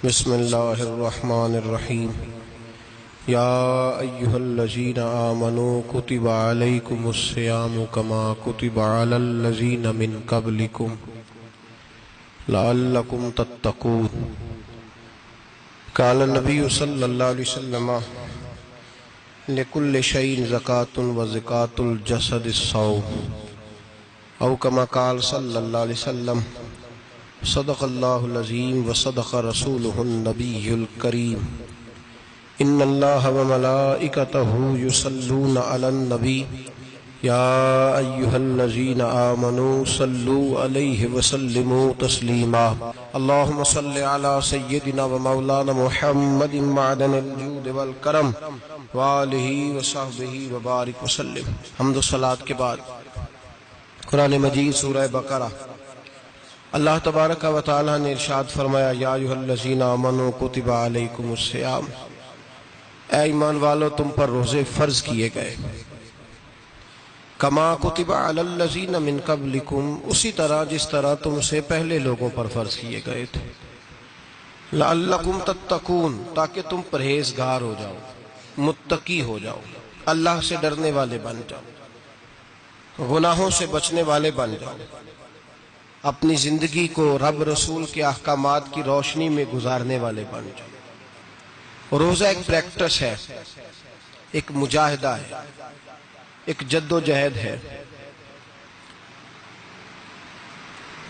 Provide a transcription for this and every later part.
بسم اللہ الرحمن الرحیم یا ایہا الذین آمنوا کتب علیکم الصیام کما کتب علی الذین من قبلکم لعلکم تتقون۔ قال النبی صلی اللہ علیہ وسلم لکل شیء زکاۃ وزکاۃ الجسد الصوم، او کما قال صلی اللہ علیہ وسلم صدق اللہ العظیم وصدق رسولہ النبی الکریم۔ ان اللہ وملائکتہ یصلون علی النبی یا ایہا الذین آمنوا صلوا علیہ وسلموا تسلیما۔ اللہم صل علی سیدنا ومولانا محمد معدن الجود والکرم وآلہ وصحبہ وبارک وسلم۔ حمد و صلاۃ کے بعد قرآن مجید سورہ بقرہ، اللہ تبارک و تعالی نے ارشاد فرمایا یا ایھا الذین آمنوا کتب علیکم الصیام، اے ایمان والو تم پر روزے فرض کیے گئے، کما کتب علی الذین من قبلکم، اسی طرح جس طرح تم سے پہلے لوگوں پر فرض کیے گئے تھے، لعلکم تتقون، تاکہ تم پرہیزگار ہو جاؤ، متقی ہو جاؤ، اللہ سے ڈرنے والے بن جاؤ، گناہوں سے بچنے والے بن جاؤ، اپنی زندگی کو رب رسول کے احکامات کی روشنی میں گزارنے والے بن جاؤ۔ روزہ ایک پریکٹس ہے، ایک مجاہدہ ہے، ایک جد و جہد ہے۔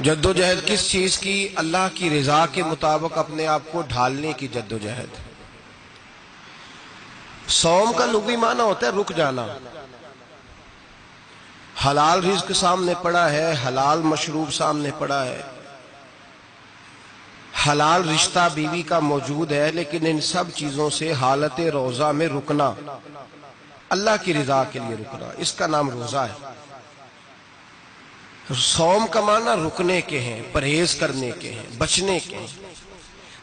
جد و جہد کس چیز کی؟ اللہ کی رضا کے مطابق اپنے آپ کو ڈھالنے کی جد و جہد۔ صوم کا لغوی معنی ہوتا ہے رک جانا۔ حلال رزق سامنے پڑا ہے، حلال مشروب سامنے پڑا ہے، حلال رشتہ بیوی کا موجود ہے، لیکن ان سب چیزوں سے حالت روزہ میں رکنا، اللہ کی رضا کے لیے رکنا، اس کا نام روزہ ہے۔ صوم کا معنی رکنے کے ہیں، پرہیز کرنے کے ہیں، بچنے کے ہیں۔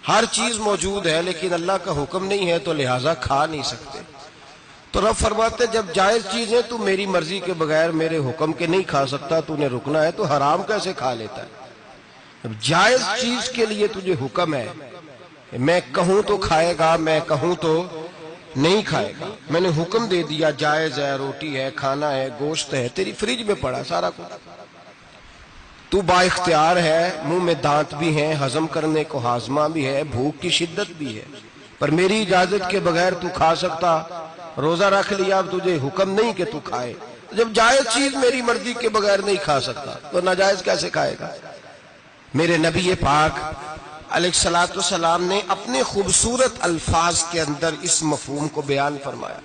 ہر چیز موجود ہے لیکن اللہ کا حکم نہیں ہے تو لہٰذا کھا نہیں سکتے۔ تو رب فرماتے جب جائز چیزیں تو میری مرضی کے بغیر میرے حکم کے نہیں کھا سکتا، تو نے رکنا ہے تو حرام کیسے کھا لیتا ہے؟ اب جائز چیز کے لیے تجھے حکم ہے، میں کہوں تو کھائے گا، میں کہوں تو نہیں کھائے گا۔ میں نے حکم دے دیا جائز ہے، روٹی ہے، کھانا ہے، گوشت ہے، تیری فریج میں پڑا سارا کچھ، تو با اختیار ہے، منہ میں دانت بھی ہیں، ہضم کرنے کو ہاضمہ بھی ہے، بھوک کی شدت بھی ہے، پر میری اجازت کے بغیر تو کھا سکتا۔ روزہ رکھ لیا، اب تجھے حکم نہیں کہ تو کھائے۔ جب جائز چیز میری مرضی کے بغیر نہیں کھا سکتا تو ناجائز کیسے کھائے گا؟ میرے نبی پاک علیہ الصلوۃ والسلام نے اپنے خوبصورت الفاظ کے اندر اس مفہوم کو بیان فرمایا۔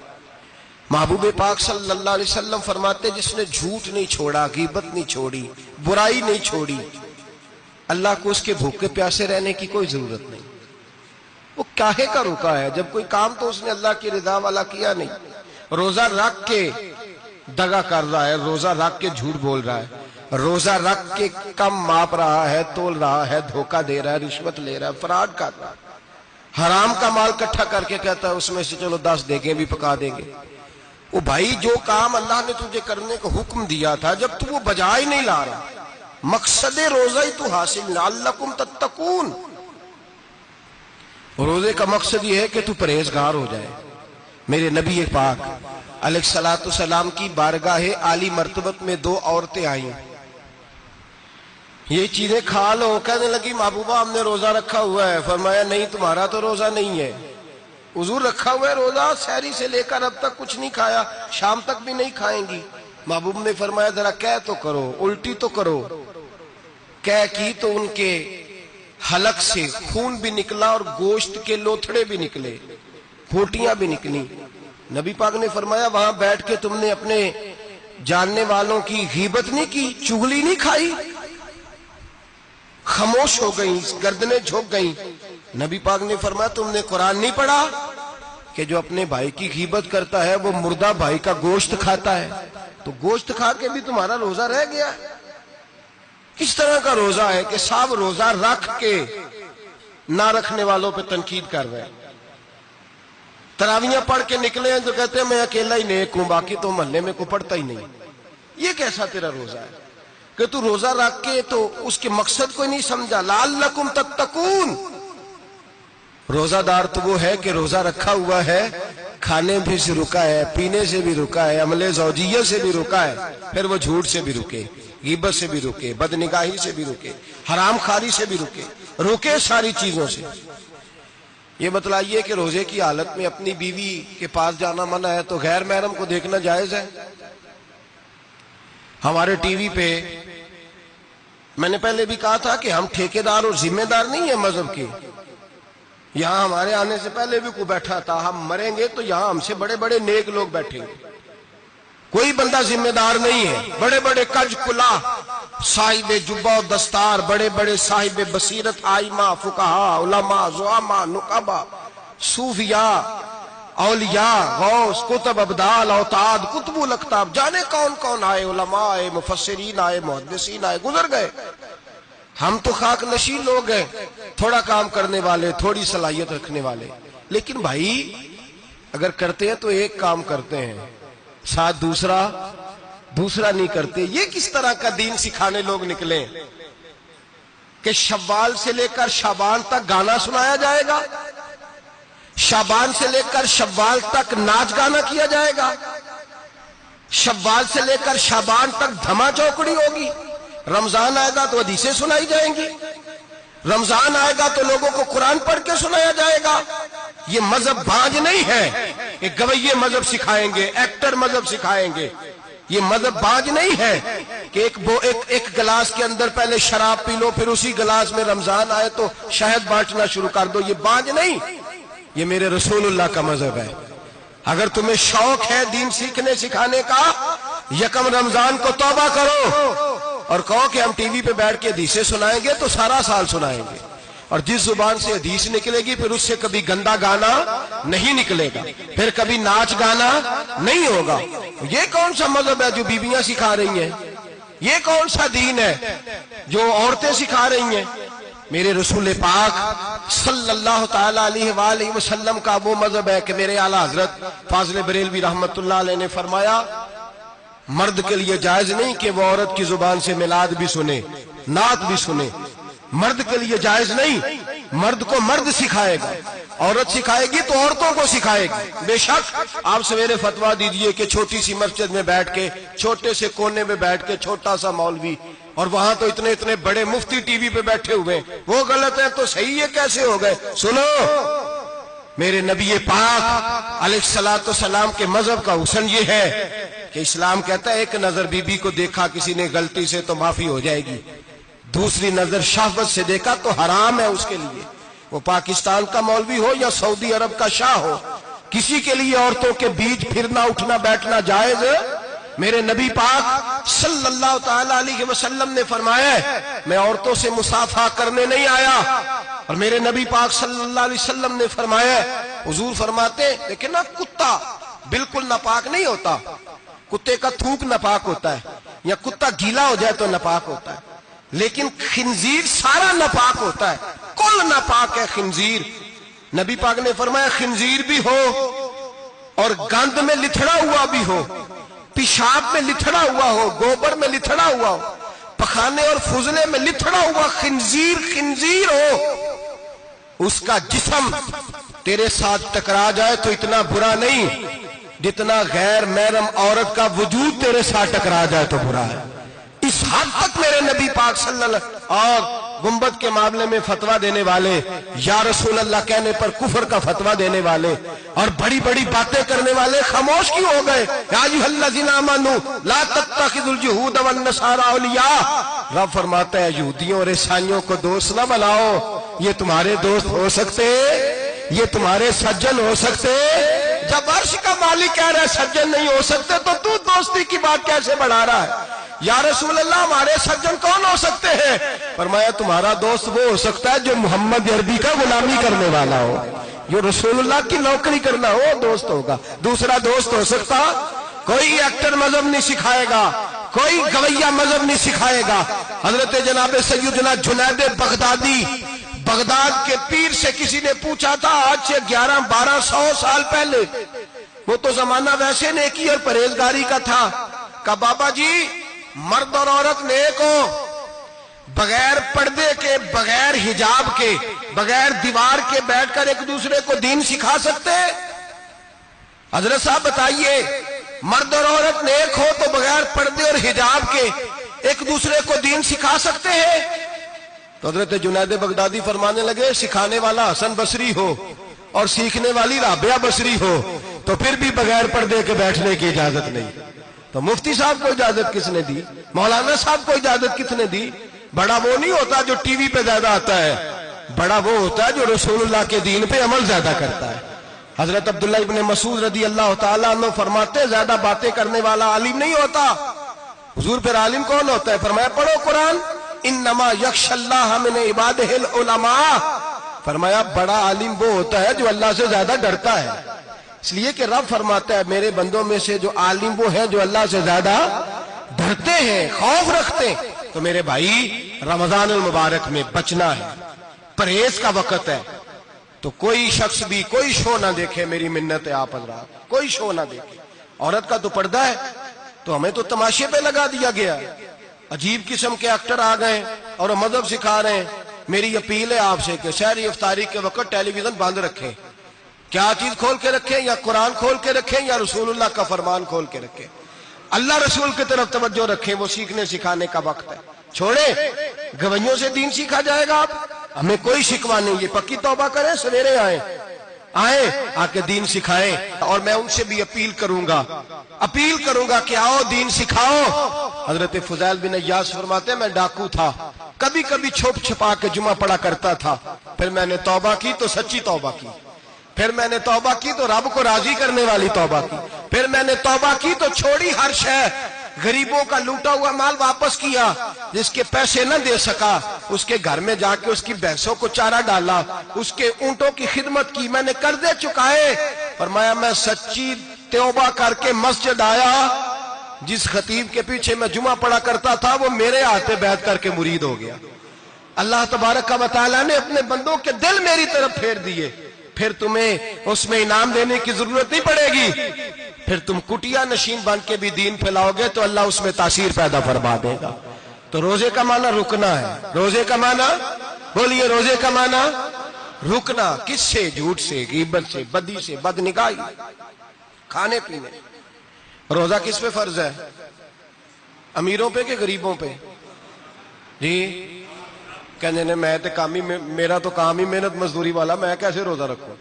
محبوب پاک صلی اللہ علیہ وسلم فرماتے جس نے جھوٹ نہیں چھوڑا، غیبت نہیں چھوڑی، برائی نہیں چھوڑی، اللہ کو اس کے بھوکے پیاسے رہنے کی کوئی ضرورت نہیں۔ وہ کاہے کا رکا ہے؟ جب کوئی کام تو اس نے اللہ کی رضا والا کیا نہیں۔ روزہ رکھ کے دغا کر رہا ہے، روزہ رکھ کے جھوٹ بول رہا ہے، روزہ رکھ کے کم ماپ رہا ہے، تول رہا ہے، دھوکہ دے رہا ہے، رشوت لے رہا ہے، فراڈ کر رہا ہے، حرام کا مال اکٹھا کر کے کہتا ہے اس میں سے چلو 10 دیگیں بھی پکا دیں گے۔ وہ بھائی جو کام اللہ نے تجھے کرنے کو حکم دیا تھا، جب تو وہ بجا ہی نہیں لا رہا، مقصد روزہ ہی تو حاصل، لعلکم تتقون۔ روزے کا مقصد یہ ہے کہ تو پرہیزگار ہو جائے۔ میرے نبی پاک علیہ الصلوۃ والسلام کی بارگاہ عالی مرتبت میں 2 عورتیں آئیں، یہ چیزیں کھا لو، کہنے لگی محبوبہ ہم نے روزہ رکھا ہوا ہے۔ فرمایا نہیں، تمہارا تو روزہ نہیں ہے، حضور رکھا ہوا ہے روزہ، سحری سے لے کر اب تک کچھ نہیں کھایا، شام تک بھی نہیں کھائیں گی۔ محبوب نے فرمایا ذرا کہہ تو کرو، الٹی تو کرو۔ کہہ کی تو ان کے حلق سے خون بھی نکلا اور گوشت کے لوتھڑے بھی نکلے، پھوٹیاں بھی نکلی۔ نبی پاک نے فرمایا وہاں بیٹھ کے تم نے اپنے جاننے والوں کی غیبت نہیں کی، چغلی نہیں کھائی؟ خاموش ہو گئیں، گردنیں جھک گئیں۔ نبی پاک نے فرمایا تم نے قرآن نہیں پڑھا کہ جو اپنے بھائی کی غیبت کرتا ہے وہ مردہ بھائی کا گوشت کھاتا ہے؟ تو گوشت کھا کے بھی تمہارا روزہ رہ گیا۔ کس طرح کا روزہ ہے کہ صاحب روزہ رکھ کے نہ رکھنے والوں پہ تنقید کر رہے ہیں، تراویحاں پڑھ کے نکلے ہیں تو کہتے ہیں میں اکیلا ہی نیک ہوں، باقی تو محلے میں کوئی پڑھتا ہی نہیں۔ یہ کیسا تیرا روزہ ہے کہ تو روزہ رکھ کے تو اس کے مقصد کو نہیں سمجھا؟ لعلکم تتقون، روزہ دار تو وہ ہے کہ روزہ رکھا ہوا ہے، کھانے بھی سے رکا ہے، پینے سے بھی رکا ہے، عمل زوجیہ سے بھی رکا ہے، پھر وہ جھوٹ سے بھی رکے، غیبت سے بھی رکے، بدنگاہی سے بھی رکے، حرام خواری سے بھی رکے ساری چیزوں سے۔ یہ بتلائیے کہ روزے کی حالت میں اپنی بیوی کے پاس جانا منع ہے تو غیر محرم کو دیکھنا جائز ہے؟ ہمارے ٹی وی پہ میں نے پہلے بھی کہا تھا کہ ہم ٹھیکیدار اور ذمہ دار نہیں ہیں مذہب کے۔ یہاں ہمارے آنے سے پہلے بھی کوئی بیٹھا تھا، ہم مریں گے تو یہاں ہم سے بڑے بڑے نیک لوگ بیٹھیں گے، کوئی بندہ ذمہ دار نہیں ہے۔ بڑے بڑے کج کلا، صاحب جبہ و دستار، بڑے بڑے صاحب بصیرت، آئمہ، فقہاء، علماء، زعماء، نقباء، صوفیاء، اولیاء، غوث، کتب، ابدال، اوتاد، کتب الاقطاب، جانے کون کون آئے، علماء آئے، مفسرین آئے، محدثین آئے، گزر گئے۔ ہم تو خاک نشین لوگ ہیں، تھوڑا کام کرنے والے، تھوڑی صلاحیت رکھنے والے۔ لیکن بھائی اگر کرتے ہیں تو ایک کام کرتے ہیں، ساتھ دوسرا نہیں کرتے۔ یہ کس طرح کا دین سکھانے لوگ نکلے کہ شوال سے لے کر شعبان تک گانا سنایا جائے گا، شعبان سے لے کر شوال تک ناچ گانا کیا جائے گا، شوال سے لے کر شعبان تک دھما چوکڑی ہوگی، رمضان آئے گا تو حدیثیں سنائی جائیں گی، رمضان آئے گا تو لوگوں کو قرآن پڑھ کے سنایا جائے گا۔ یہ مذہب بانج نہیں ہے کہ گویے مذہب سکھائیں گے، ایکٹر مذہب سکھائیں گے۔ یہ مذہب بانج نہیں ہے کہ ایک گلاس کے اندر پہلے شراب پی لو، پھر اسی گلاس میں رمضان آئے تو شہد بانٹنا شروع کر دو۔ یہ بانج نہیں، یہ میرے رسول اللہ کا مذہب ہے۔ اگر تمہیں شوق ہے دین سیکھنے سکھانے کا، یکم رمضان کو توبہ کرو اور کہو کہ ہم ٹی وی پہ بیٹھ کے حدیثیں سنائیں گے تو سارا سال سنائیں گے، اور جس زبان سے حدیث نکلے گی پھر اس سے کبھی گندا گانا نہیں نکلے گا، پھر کبھی ناچ گانا نہیں ہوگا۔ یہ کون سا مذہب ہے جو بیویاں سکھا رہی ہیں؟ یہ کون سا دین ہے جو عورتیں سکھا رہی ہیں؟ میرے رسول پاک صلی اللہ تعالی علیہ وآلہ وسلم کا وہ مذہب ہے کہ میرے اعلیٰ حضرت فاضل بریلوی رحمت اللہ علیہ نے فرمایا، مرد کے لیے جائز نہیں کہ وہ عورت کی زبان سے میلاد بھی سنے، نعت بھی سنے۔ مرد کے لیے جائز نہیں، مرد کو مرد سکھائے گا، عورت سکھائے گی تو عورتوں کو سکھائے گی۔ بے شک آپ سویرے فتویٰ دیجئے کہ چھوٹی سی مسجد میں بیٹھ کے، چھوٹے سے کونے میں بیٹھ کے چھوٹا سا مولوی، اور وہاں تو اتنے بڑے مفتی ٹی وی پہ بیٹھے ہوئے، وہ غلط ہے تو صحیح ہے کیسے ہو گئے؟ سنو، میرے نبی پاک علیہ الصلوۃ والسلام کے مذہب کا حسن یہ ہے کہ اسلام کہتا ہے ایک نظر بی بی کو دیکھا کسی نے غلطی سے تو معافی ہو جائے گی، دوسری نظر شہوت سے دیکھا تو حرام ہے اس کے لیے، وہ پاکستان کا مولوی ہو یا سعودی عرب کا شاہ ہو، کسی کے لیے عورتوں کے بیچ پھرنا اٹھنا بیٹھنا جائز ہے؟ میرے نبی پاک صلی اللہ تعالی علیہ وسلم نے فرمایا ہے میں عورتوں سے مصافحہ کرنے نہیں آیا، اور میرے نبی پاک صلی اللہ علیہ وسلم نے فرمایا ہے، حضور فرماتے لیکن نا کتا بالکل ناپاک نہیں ہوتا، کتے کا تھوک ناپاک ہوتا ہے، یا کتا گیلا ہو جائے تو ناپاک ہوتا ہے، لیکن خنزیر سارا ناپاک ہوتا ہے، کل ناپاک ہے خنزیر۔ نبی پاک نے فرمایا خنزیر بھی ہو اور گند میں لتھڑا ہوا بھی ہو، پیشاب میں لتھڑا ہوا ہو، گوبر میں لتھڑا ہوا ہو، پخانے اور فضلے میں لتھڑا ہوا خنزیر ہو، اس کا جسم تیرے ساتھ ٹکرا جائے تو اتنا برا نہیں جتنا غیر محرم عورت کا وجود تیرے ساتھ ٹکرا جائے تو برا ہے۔ اس حد تک میرے نبی پاک صلی اللہ علیہ وسلم اور گنبد کے معاملے میں فتویٰ دینے والے، یا رسول اللہ کہنے پر کفر کا فتویٰ دینے والے اور بڑی بڑی باتیں کرنے والے خاموش کیوں ہو گئے؟ یا ایھا الذین آمنوا لا تتخذوا اليہود والنصارى اولیاء، رب فرماتا ہے یہودیوں اور عیسائیوں کو دوست نہ بناؤ، یہ تمہارے دوست ہو سکتے، یہ تمہارے سجن ہو سکتے؟ جب عرش کا مالک کہہ رہا ہے سجن نہیں ہو سکتے تو دوستی کی بات کیسے بڑھا رہا ہے؟ یا رسول اللہ ہمارے سجن کون ہو سکتے ہیں؟ فرمایا تمہارا دوست وہ ہو سکتا ہے جو محمد عربی کا غلامی کرنے والا ہو، جو رسول اللہ کی نوکری کرنا ہو دوست ہوگا، دوسرا دوست ہو سکتا؟ کوئی ایکٹر مذہب نہیں سکھائے گا، کوئی گویہ مذہب نہیں سکھائے گا۔ حضرت جناب سیدنا جنید بغدادی، بغداد کے پیر سے کسی نے پوچھا تھا آج سے 1100-1200 سال پہلے، وہ تو زمانہ ویسے نیکی اور پرہیزگاری کا تھا، کہا بابا جی مرد اور عورت نیک ہو، بغیر پردے کے، بغیر حجاب کے، بغیر دیوار کے بیٹھ کر ایک دوسرے کو دین سکھا سکتے ہیں؟ حضرت صاحب بتائیے، مرد اور عورت نیک ہو تو بغیر پردے اور حجاب کے ایک دوسرے کو دین سکھا سکتے ہیں؟ تو حضرت جنید بغدادی فرمانے لگے، سکھانے والا حسن بصری ہو اور سیکھنے والی رابعہ بصری ہو تو پھر بھی بغیر پردے کے بیٹھنے کی اجازت نہیں۔ تو مفتی صاحب کو اجازت کس نے دی؟ مولانا صاحب کو اجازت کس نے دی؟ بڑا وہ نہیں ہوتا جو ٹی وی پہ زیادہ آتا ہے، بڑا وہ ہوتا ہے جو رسول اللہ کے دین پہ عمل زیادہ کرتا ہے۔ حضرت عبداللہ ابن مسعود رضی اللہ تعالیٰ عنہ فرماتے، زیادہ باتیں کرنے والا عالم نہیں ہوتا۔ حضور پھر عالم کون ہوتا ہے؟ فرمایا پڑھو قرآن، انما یخشی اللہ من عبادہ العلماء۔ فرمایا بڑا عالم وہ ہوتا ہے جو اللہ سے زیادہ ڈرتا ہے، اس لیے کہ رب فرماتا ہے میرے بندوں میں سے جو عالم وہ ہے جو اللہ سے زیادہ ڈرتے ہیں، خوف رکھتے ہیں۔ تو میرے بھائی، رمضان المبارک میں بچنا ہے، پرہیز کا وقت ہے، تو کوئی شخص بھی کوئی شو نہ دیکھے، میری منت ہے آپ حضرات، کوئی شو نہ دیکھے۔ عورت کا تو پردہ ہے، تو ہمیں تو تماشے پہ لگا دیا گیا، عجیب قسم کے ایکٹر آ گئے اور مذہب سکھا رہے ہیں۔ میری اپیل ہے آپ سے کہ سحری افطاری کے وقت ٹیلی ویژن بند رکھیں۔ کیا چیز کھول کے رکھیں؟ یا قرآن کھول کے رکھیں یا رسول اللہ کا فرمان کھول کے رکھیں۔ اللہ رسول کی طرف توجہ رکھیں، وہ سیکھنے سکھانے کا وقت ہے۔ چھوڑیں، گویوں سے دین سیکھا جائے گا آپ، ہمیں کوئی شکوہ نہیں، یہ پکی توبہ کریں، سویرے آئیں آ کے دین سکھائیں۔ اور میں ان سے بھی اپیل کروں گا کہ آؤ دین سکھاؤ۔ حضرت فضیل بن عیاض فرماتے ہیں میں ڈاکو تھا، کبھی کبھی چھپ چھپا کے جمعہ پڑھا کرتا تھا، پھر میں نے توبہ کی تو سچی توبہ کی، پھر میں نے توبہ کی تو رب کو راضی کرنے والی توبہ کی، پھر میں نے توبہ کی تو چھوڑی ہر شے، غریبوں کا لوٹا ہوا مال واپس کیا، جس کے پیسے نہ دے سکا اس کے گھر میں جا کے اس کی بھینسوں کو چارہ ڈالا، اس کے اونٹوں کی خدمت کی، میں نے قرضے چکائے۔ فرمایا میں سچی توبہ کر کے مسجد آیا، جس خطیب کے پیچھے میں جمعہ پڑھا کرتا تھا وہ میرے ہاتھ بیعت کر کے مرید ہو گیا۔ اللہ تبارک و تعالیٰ نے اپنے بندوں کے دل میری طرف پھیر دیے، پھر تمہیں اس میں انعام دینے کی ضرورت نہیں پڑے گی، پھر تم کٹیا نشین بن کے بھی دین پھیلاؤ گے تو اللہ اس میں تاثیر پیدا فرما دے گا۔ تو روزے کا معنی رکنا ہے، روزے کا معنی بولیے، روزے کا معنی رکنا۔ کس سے؟ جھوٹ سے، غیبت سے، بدی سے، بدنگاہی، کھانے پینے۔ روزہ کس پہ فرض ہے؟ امیروں پہ کہ غریبوں پہ؟ جی کہنے نے میں میرا تو کام ہی محنت مزدوری والا، میں کیسے روزہ رکھوں؟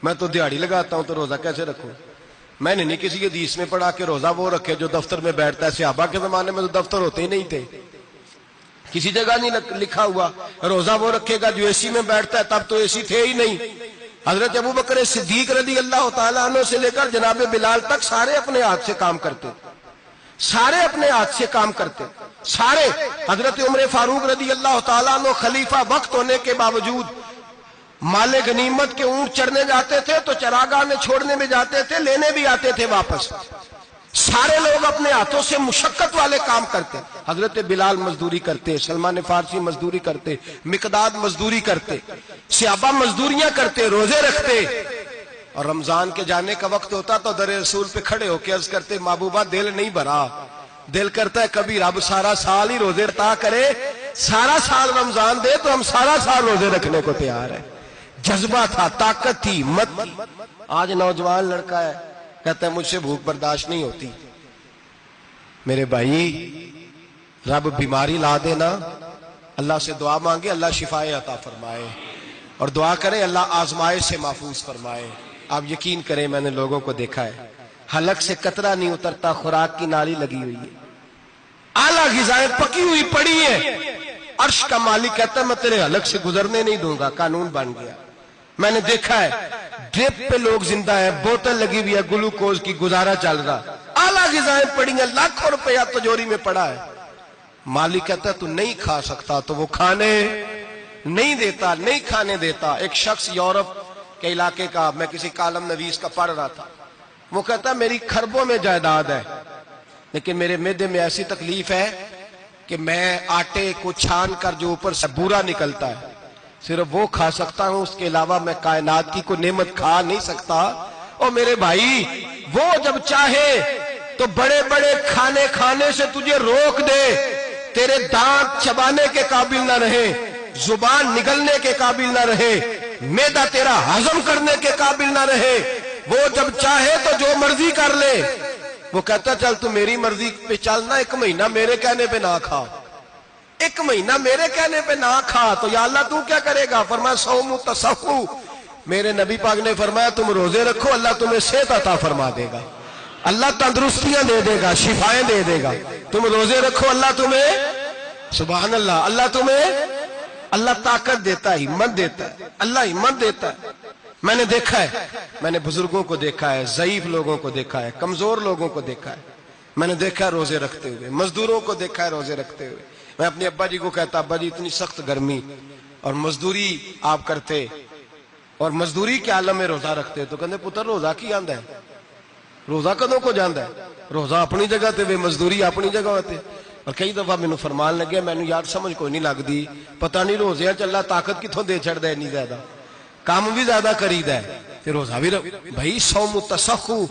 میں تو دیہڑی لگاتا ہوں تو روزہ کیسے رکھوں؟ میں نے نہیں کسی حدیث میں پڑھا کہ روزہ وہ رکھے جو دفتر میں بیٹھتا ہے۔ صحابہ کے زمانے میں تو دفتر ہوتے ہی نہیں تھے، کسی جگہ نہیں لکھا ہوا روزہ وہ رکھے گا جو اے سی میں بیٹھتا ہے، تب تو اے سی تھے ہی نہیں۔ حضرت ابوبکر صدیق رضی اللہ تعالیٰ عنہ سے لے کر جناب بلال تک سارے اپنے ہاتھ سے کام کرتے، سارے اپنے ہاتھ سے کام کرتے، سارے۔ حضرت عمر فاروق رضی اللہ تعالیٰ عنہ خلیفہ وقت ہونے کے باوجود مال غنیمت کے اونٹ چرنے جاتے تھے تو چراگاہ میں چھوڑنے میں جاتے تھے، لینے بھی آتے تھے واپس۔ سارے لوگ اپنے ہاتھوں سے مشقت والے کام کرتے، حضرت بلال مزدوری کرتے، سلمان فارسی مزدوری کرتے، مقداد مزدوری کرتے، صحابہ مزدوریاں کرتے، روزے رکھتے۔ اور رمضان کے جانے کا وقت ہوتا تو در رسول پہ کھڑے ہو کے عرض کرتے محبوبہ دل نہیں بھرا، دل کرتا ہے کبھی رب سارا سال ہی روزے عطا کرے، سارا سال رمضان دے تو ہم سارا سال روزے رکھنے کو تیار ہیں۔ جذبہ تھا، طاقت تھی، ہمت تھی۔ آج نوجوان لڑکا ہے کہتا ہے مجھ سے بھوک برداشت نہیں ہوتی۔ میرے بھائی رب بیماری لا دینا، اللہ سے دعا مانگے اللہ شفائے عطا فرمائے، اور دعا کریں اللہ آزمائش سے محفوظ فرمائے۔ آپ یقین کریں میں نے لوگوں کو دیکھا ہے حلق سے قطرہ نہیں اترتا، خوراک کی نالی لگی ہوئی ہے، اعلیٰ غذائیں پکی ہوئی پڑی ہیں، عرش کا مالک کہتا ہے میں تیرے حلق سے گزرنے نہیں دوں گا، قانون بن گیا۔ میں نے دیکھا ہے ڈرپ پہ لوگ زندہ ہیں، بوتل لگی ہوئی ہے گلوکوز کی، گزارا چل رہا، اعلیٰ غذائیں پڑی ہیں، لاکھوں روپیہ تجوری میں پڑا ہے۔ مالک کہتا ہے تو نہیں کھا سکتا، تو وہ کھانے نہیں دیتا، نہیں کھانے دیتا۔ ایک شخص یورپ کے علاقے کا، میں کسی کالم نویس کا پڑھ رہا تھا، وہ کہتا میری خربوں میں جائیداد ہے لیکن میرے معدے میں ایسی تکلیف ہے کہ میں آٹے کو چھان کر جو اوپر سے بورا نکلتا ہے صرف وہ کھا سکتا ہوں، اس کے علاوہ میں کائنات کی کوئی نعمت کھا نہیں سکتا۔ اور میرے بھائی وہ جب چاہے تو بڑے بڑے کھانے کھانے سے تجھے روک دے، تیرے دانت چبانے کے قابل نہ رہے، زبان نگلنے کے قابل نہ رہے، معدہ تیرا ہضم کرنے کے قابل نہ رہے، وہ جب چاہے تو جو مرضی کر لے۔ وہ کہتا چل تو میری مرضی پہ چلنا، 1 مہینہ میرے کہنے پہ نہ کھا، 1 مہینہ میرے کہنے پہ نہ کھا، تو یا اللہ تو کیا کرے گا؟ فرمایا صوم تصحو، میرے نبی پاک نے فرمایا تم روزے رکھو، اللہ تمہیں صحت عطا فرما دے گا، اللہ تندرستیاں دے دے گا، شفائیں دے دے گا۔ تم روزے رکھو، اللہ تمہیں، سبحان اللہ، اللہ تمہیں، اللہ طاقت دیتا ہے، ہمت دیتا ہے، اللہ ہمت دیتا ہے۔ میں نے دیکھا ہے، میں نے بزرگوں کو دیکھا ہے، ضعیف لوگوں کو دیکھا ہے، کمزور لوگوں کو دیکھا ہے، میں نے دیکھا ہے روزے رکھتے ہوئے، مزدوروں کو دیکھا ہے روزے رکھتے ہوئے۔ میں اپنے ابا جی کو کہتا ابا جی اتنی سخت گرمی اور مزدوری آپ کرتے اور مزدوری کے عالم میں روزہ رکھتے، تو کہتے پتر روزہ کی آندا ہے، روزہ کدوں کو جاندا ہے، روزہ اپنی جگہ تے مزدوری اپنی جگہ ہوتے۔ اور کئی دفعہ مینوں فرمان لگے، مینوں یار سمجھ کوئی نہیں لگدی، پتہ نہیں روزیاں چ اللہ طاقت کتھوں دے چھڑدا ہے، اتنی زیادہ کام بھی زیادہ کریدا ہے تے روزہ بھی بھائی صوم تصحو،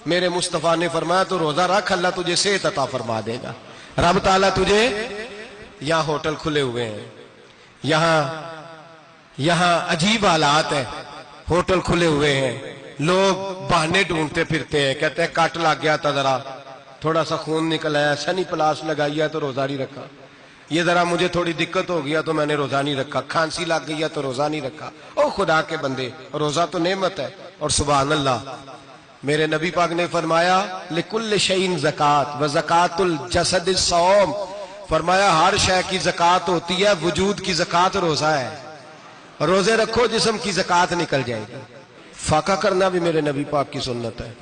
میرے مصطفیٰ نے فرمایا تو روزہ رکھ، اللہ تجھے صحت عطا فرما دے گا۔ رب تعالیٰ تجھے، یہاں ہوٹل کھلے ہوئے ہیں، یہاں عجیب حالات ہیں، ہوٹل کھلے ہوئے ہیں، لوگ بہانے ڈھونڈتے پھرتے ہیں، کہتے ہیں کٹ لگ گیا تھا، ذرا تھوڑا سا خون نکل آیا، سنی پلاس لگائی ہے تو روزہ نہیں رکھا، یہ ذرا مجھے تھوڑی دقت ہو گیا تو میں نے روزہ نہیں رکھا، کھانسی لگ گئی ہے تو روزہ نہیں رکھا۔ او خدا کے بندے، روزہ تو نعمت ہے۔ اور سبحان اللہ، میرے نبی پاک نے فرمایا لکل شیء زکات و زکات الجسد الصوم، فرمایا ہر شے کی زکات ہوتی ہے، وجود کی زکات روزہ ہے، روزے رکھو جسم کی زکات نکل جائے گی۔ فاقہ کرنا بھی میرے نبی پاک کی سنت ہے،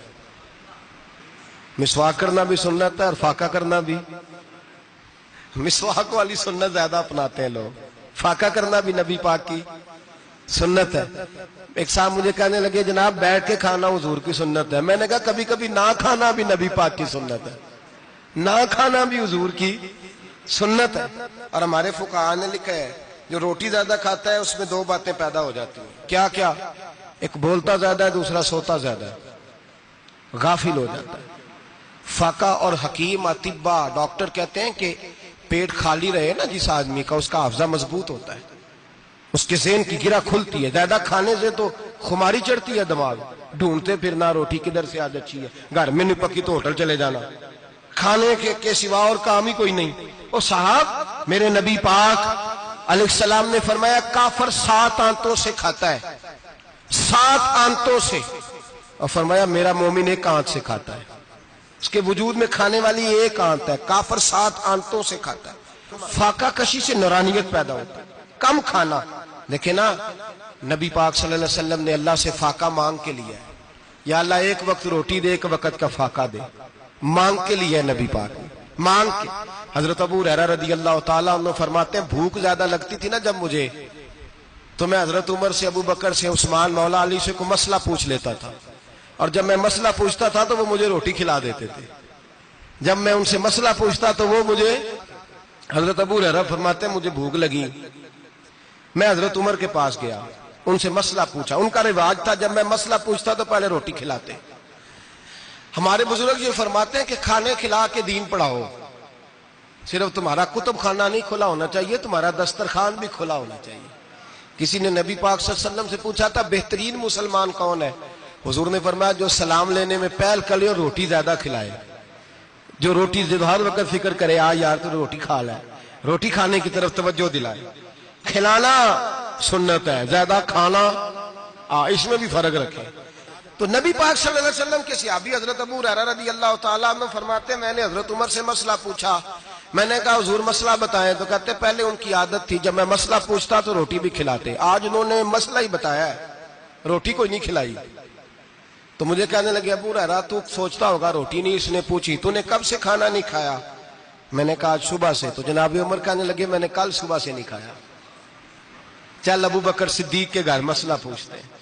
مسواک کرنا بھی سنت ہے، اور فاقہ کرنا بھی، مسواک والی سنت زیادہ اپناتے ہیں لوگ، فاقہ کرنا بھی نبی پاک کی سنت ہے۔ ایک صاحب مجھے کہنے لگے جناب بیٹھ کے کھانا حضور کی سنت ہے، میں نے کہا کبھی کبھی نہ کھانا بھی نبی پاک کی سنت ہے، نہ کھانا بھی حضور کی سنت ہے۔ اور ہمارے فقہاء نے لکھا ہے جو روٹی زیادہ کھاتا ہے اس میں 2 باتیں پیدا ہو جاتی ہیں، کیا کیا؟ ایک بولتا زیادہ ہے، دوسرا سوتا زیادہ ہے، غافل ہو جاتا ہے۔ فقہ اور حکیم اطباء ڈاکٹر کہتے ہیں کہ پیٹ خالی رہے نا جس آدمی کا، اس کا حافظہ مضبوط ہوتا ہے، اس کے ذہن کی گرہ کھلتی ہے۔ زیادہ کھانے سے تو خماری چڑھتی ہے، دماغ ڈھونڈتے پھرنا روٹی کدھر سے آج اچھی ہے، گھر میں نہیں پکی تو ہوٹل چلے جانا، کھانے کے سوا اور کام ہی کوئی نہیں۔ اور صاحب میرے نبی پاک علیہ السلام نے فرمایا کافر 7 آنتوں سے کھاتا ہے، 7 آنتوں سے، اور فرمایا میرا مومن 1 آنت سے کھاتا ہے، اس کے وجود میں کھانے والی 1 آنت ہے، کافر 7 آنتوں سے کھاتا ہے۔ فاقہ کشی سے نورانیت پیدا ہوتا ہے، کم کھانا۔ دیکھیں نا نبی پاک صلی اللہ علیہ وسلم نے اللہ سے فاقہ مانگ کے لیا ہے، یا اللہ 1 وقت روٹی دے، 1 وقت کا فاقہ دے، مانگ کے لیا ہے نبی پاک نے، مانگ کے۔ حضرت ابو ہریرہ رضی اللہ تعالیٰ عنہ فرماتے ہیں بھوک زیادہ لگتی تھی نا جب مجھے، تو میں حضرت عمر سے، ابو بکر سے، عثمان، مولا علی سے کوئی مسئلہ پوچھ لیتا تھا، اور جب میں مسئلہ پوچھتا تھا تو وہ مجھے روٹی کھلا دیتے تھے، جب میں ان سے مسئلہ پوچھتا تو وہ مجھے، حضرت ابو ہریرہ فرماتے ہیں مجھے بھوک لگی، میں حضرت عمر کے پاس گیا، ان سے مسئلہ پوچھا، ان کا رواج تھا جب میں مسئلہ پوچھتا تو پہلے روٹی کھلاتے۔ ہمارے بزرگ یہ فرماتے ہیں کہ کھانے کھلا کے دین پڑھاؤ، صرف تمہارا کتب خانہ نہیں کھلا ہونا چاہیے، تمہارا دسترخوان بھی کھلا ہونا چاہیے۔ کسی نے نبی پاک صلی اللہ علیہ وسلم سے پوچھا تھا بہترین مسلمان کون ہے؟ حضور نے فرمایا جو سلام لینے میں پہل کرے اور روٹی زیادہ کھلائے، جو روٹی ہر وقت فکر کرے آ یار تو روٹی کھا لے، روٹی کھانے کی طرف توجہ دلائے۔ کھلانا سنت ہے، زیادہ کھانا اس میں بھی فرق رکھے۔ تو نبی پاک صلی اللہ علیہ وسلم کے صحابی حضرت ابو ہریرہ رضی اللہ تعالیٰ عنہ فرماتے ہیں میں نے حضرت عمر سے مسئلہ پوچھا، میں نے کہا حضور مسئلہ بتائیں، تو کہتے پہلے ان کی عادت تھی جب میں مسئلہ پوچھتا تو روٹی بھی کھلاتے، آج انہوں نے مسئلہ ہی بتایا ہے، روٹی کوئی نہیں کھلائی۔ تو مجھے کہنے لگے ابو ہریرہ تو سوچتا ہوگا روٹی نہیں اس نے پوچھی، تو نے کب سے کھانا نہیں کھایا؟ میں نے کہا آج صبح سے۔ تو جناب عمر کہنے لگے میں نے کل صبح سے نہیں کھایا۔ چل ابو بکر صدیق کے گھر مسئلہ پوچھتے ہیں،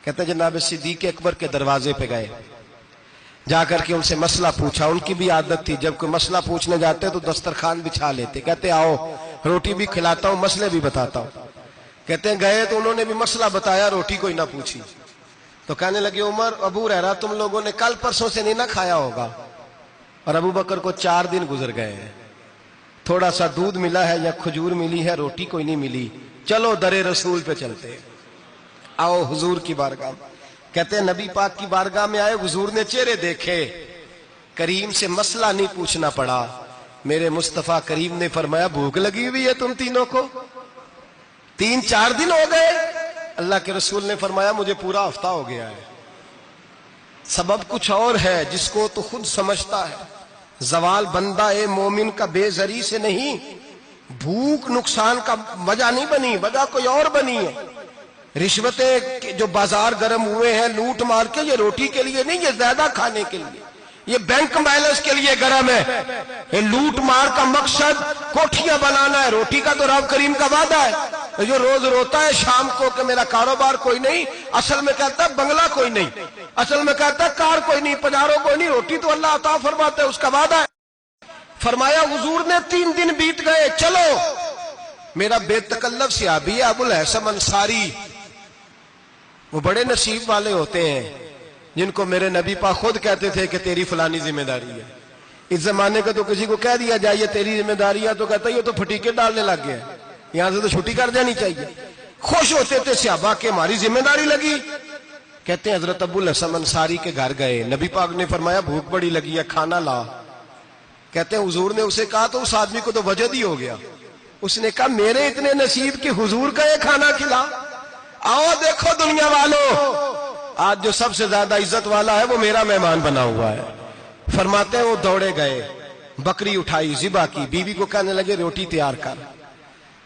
کہتے ہیں جناب صدیق اکبر کے دروازے پہ گئے، جا کر کے ان سے مسئلہ پوچھا۔ ان کی بھی عادت تھی جب کوئی مسئلہ پوچھنے جاتے تو دسترخوان بچھا لیتے، کہتے آؤ روٹی بھی کھلاتا ہوں مسئلے بھی بتاتا ہوں۔ کہتے ہیں گئے تو انہوں نے بھی مسئلہ بتایا، روٹی کوئی نہ پوچھی۔ تو کہنے لگے عمر ابو ہریرہ تم لوگوں نے کل پرسوں سے نہیں نہ کھایا ہوگا، اور ابو بکر کو 4 دن گزر گئے ہیں۔ تھوڑا سا دودھ ملا ہے یا کھجور ملی ہے، روٹی کوئی نہیں ملی، چلو در رسول پہ چلتے، آؤ حضور کی بارگاہ میں۔ کہتے ہیں نبی پاک کی بارگاہ میں آئے، حضور نے چہرے دیکھے، کریم سے مسئلہ نہیں پوچھنا پڑا، میرے مصطفیٰ کریم نے فرمایا بھوک لگی ہوئی ہے تم تینوں کو؟ 3-4 دن ہو گئے؟ اللہ کے رسول نے فرمایا مجھے پورا ہفتہ ہو گیا ہے۔ سبب کچھ اور ہے جس کو تو خود سمجھتا ہے، زوال بندہ مومن کا بے زری سے نہیں، بھوک نقصان کا وجہ نہیں بنی، وجہ کوئی اور بنی ہے۔ رشوتیں جو بازار گرم ہوئے ہیں لوٹ مار کے، یہ روٹی کے لیے نہیں، یہ زیادہ کھانے کے لیے، یہ بینک بیلنس کے لیے گرم ہے۔ یہ لوٹ مار کا مقصد کوٹھیاں بنانا ہے، روٹی کا تو رب کریم کا وعدہ ہے۔ جو روز روتا ہے شام کو کہ میرا کاروبار کوئی نہیں، اصل میں کہتا ہے بنگلہ کوئی نہیں، اصل میں کہتا ہے کار کوئی نہیں، پجاروں کوئی نہیں، روٹی تو اللہ عطا فرماتا ہے، اس کا وعدہ ہے۔ فرمایا حضور نے 3 دن بیت گئے، چلو۔ میرا بے تکلف صحابی ہے ابو الحسن انصاری، وہ بڑے نصیب والے ہوتے ہیں جن کو میرے نبی پاک خود کہتے تھے کہ تیری فلانی ذمہ داری ہے۔ اس زمانے کا تو کسی کو کہہ دیا جائے تیری ذمہ داری ہے تو کہتا ہے یہ تو پھٹیکے ڈالنے لگ گیا، یہاں سے تو چھٹی کر جانی چاہیے۔ خوش ہوتے تھے صحابہ کہ ہماری ذمہ داری لگی۔ کہتے ہیں حضرت ابو الحسن انصاری کے گھر گئے، نبی پاک نے فرمایا بھوک بڑی لگی ہے، کھانا لا۔ کہتے ہیں حضور نے اسے کہا تو اس آدمی کو تو وجد ہی ہو گیا، اس نے کہا میرے اتنے نصیب کہ حضور کا یہ کھانا کھلا۔ آؤ دیکھو دنیا والوں، آج جو سب سے زیادہ عزت والا ہے وہ میرا مہمان بنا ہوا ہے۔ فرماتے ہیں وہ دوڑے گئے، بکری اٹھائی، ذبح کی، بیوی کو کہنے لگے روٹی تیار کر،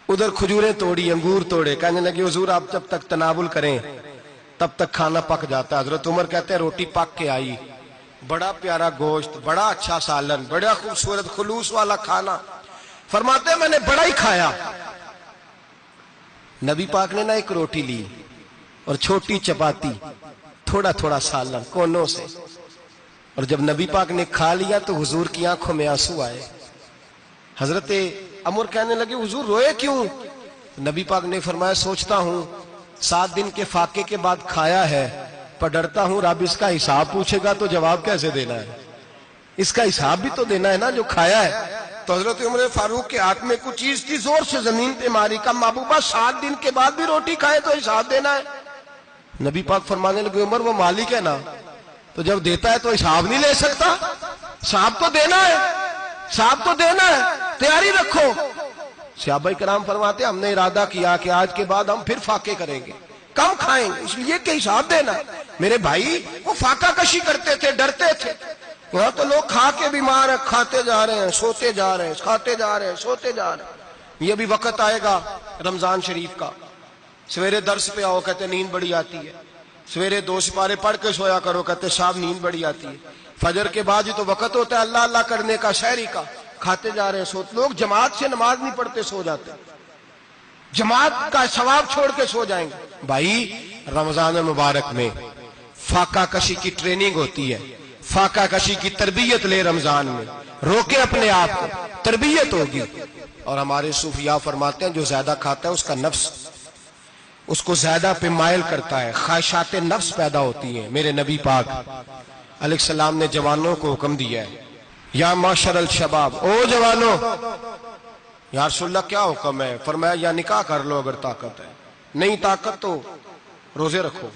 ادھر کھجوریں توڑی، انگور توڑے، کہنے لگے حضور آپ جب تک تناول کریں تب تک کھانا پک جاتا ہے۔ حضرت عمر کہتے ہیں روٹی پک کے آئی، بڑا پیارا گوشت، بڑا اچھا سالن، بڑا خوبصورت خلوص والا کھانا۔ فرماتے ہیں میں نے بڑا ہی کھایا۔ نبی پاک نے نہ ایک روٹی لی اور چھوٹی چپاتی، تھوڑا تھوڑا سالن کونوں سے، اور جب نبی پاک نے کھا لیا تو حضور کی آنکھوں میں آنسو آئے۔ حضرت عمر کہنے لگے حضور روئے کیوں؟ نبی پاک نے فرمایا سوچتا ہوں 7 دن کے فاقے کے بعد کھایا ہے، پر ڈرتا ہوں رب اس کا حساب پوچھے گا تو جواب کیسے دینا ہے، اس کا حساب بھی تو دینا ہے نا جو کھایا ہے۔ تو حضرت عمر فاروق کے ہاتھ میں کچھ چیز تھی، زور سے زمین پہ ماری، کا محبوبہ 7 دن کے بعد بھی روٹی کھائے تو حساب دینا ہے۔ نبی پاک فرمانے لگے عمر وہ مالک ہے نا، تو جب دیتا ہے تو حساب نہیں لے سکتا، حساب تو دینا ہے، حساب تو دینا ہے، تیاری رکھو۔ صحابہ کرام فرماتے ہم نے ارادہ کیا کہ آج کے بعد ہم پھر فاقے کریں گے، کم کھائیں گے، اس لیے کہ حساب دینا ہے۔ میرے بھائی وہ فاقہ کشی کرتے تھے، ڈرتے تھے۔ یہاں تو لوگ کھا کے بیمار ہیں، کھاتے جا رہے ہیں، سوتے جا رہے ہیں، کھاتے جا رہے ہیں، سوتے جا رہے ہیں۔ یہ بھی وقت آئے گا رمضان شریف کا، سویرے درس پہ آؤ کہتے نیند بڑی آتی ہے، سویرے 2 سپارے پڑھ کے سویا کرو کہتے صاحب نیند بڑی آتی ہے، فجر کے بعد یہ تو وقت ہوتا ہے اللہ اللہ کرنے کا، شہری کا، کھاتے جا رہے ہیں، سوتے۔ لوگ جماعت سے نماز نہیں پڑھتے سو جاتے، جماعت کا ثواب چھوڑ کے سو جائیں گے۔ بھائی رمضان مبارک میں فاقہ کشی کی ٹریننگ ہوتی ہے، فاقہ کشی کی تربیت لے، رمضان میں روکے اپنے آپ کو، تربیت ہوگی۔ اور ہمارے صوفیاء فرماتے ہیں جو زیادہ کھاتا ہے اس کا نفس اس کو زیادہ پہ مائل کرتا ہے، خواہشات نفس پیدا ہوتی ہیں۔ میرے نبی پاک علیہ السلام نے جوانوں کو حکم دیا ہے یا معاشر الشباب، او جوانوں، یا رسول اللہ کیا حکم ہے؟ فرمایا یا نکاح کر لو اگر طاقت ہے، نہیں طاقت تو روزے رکھو۔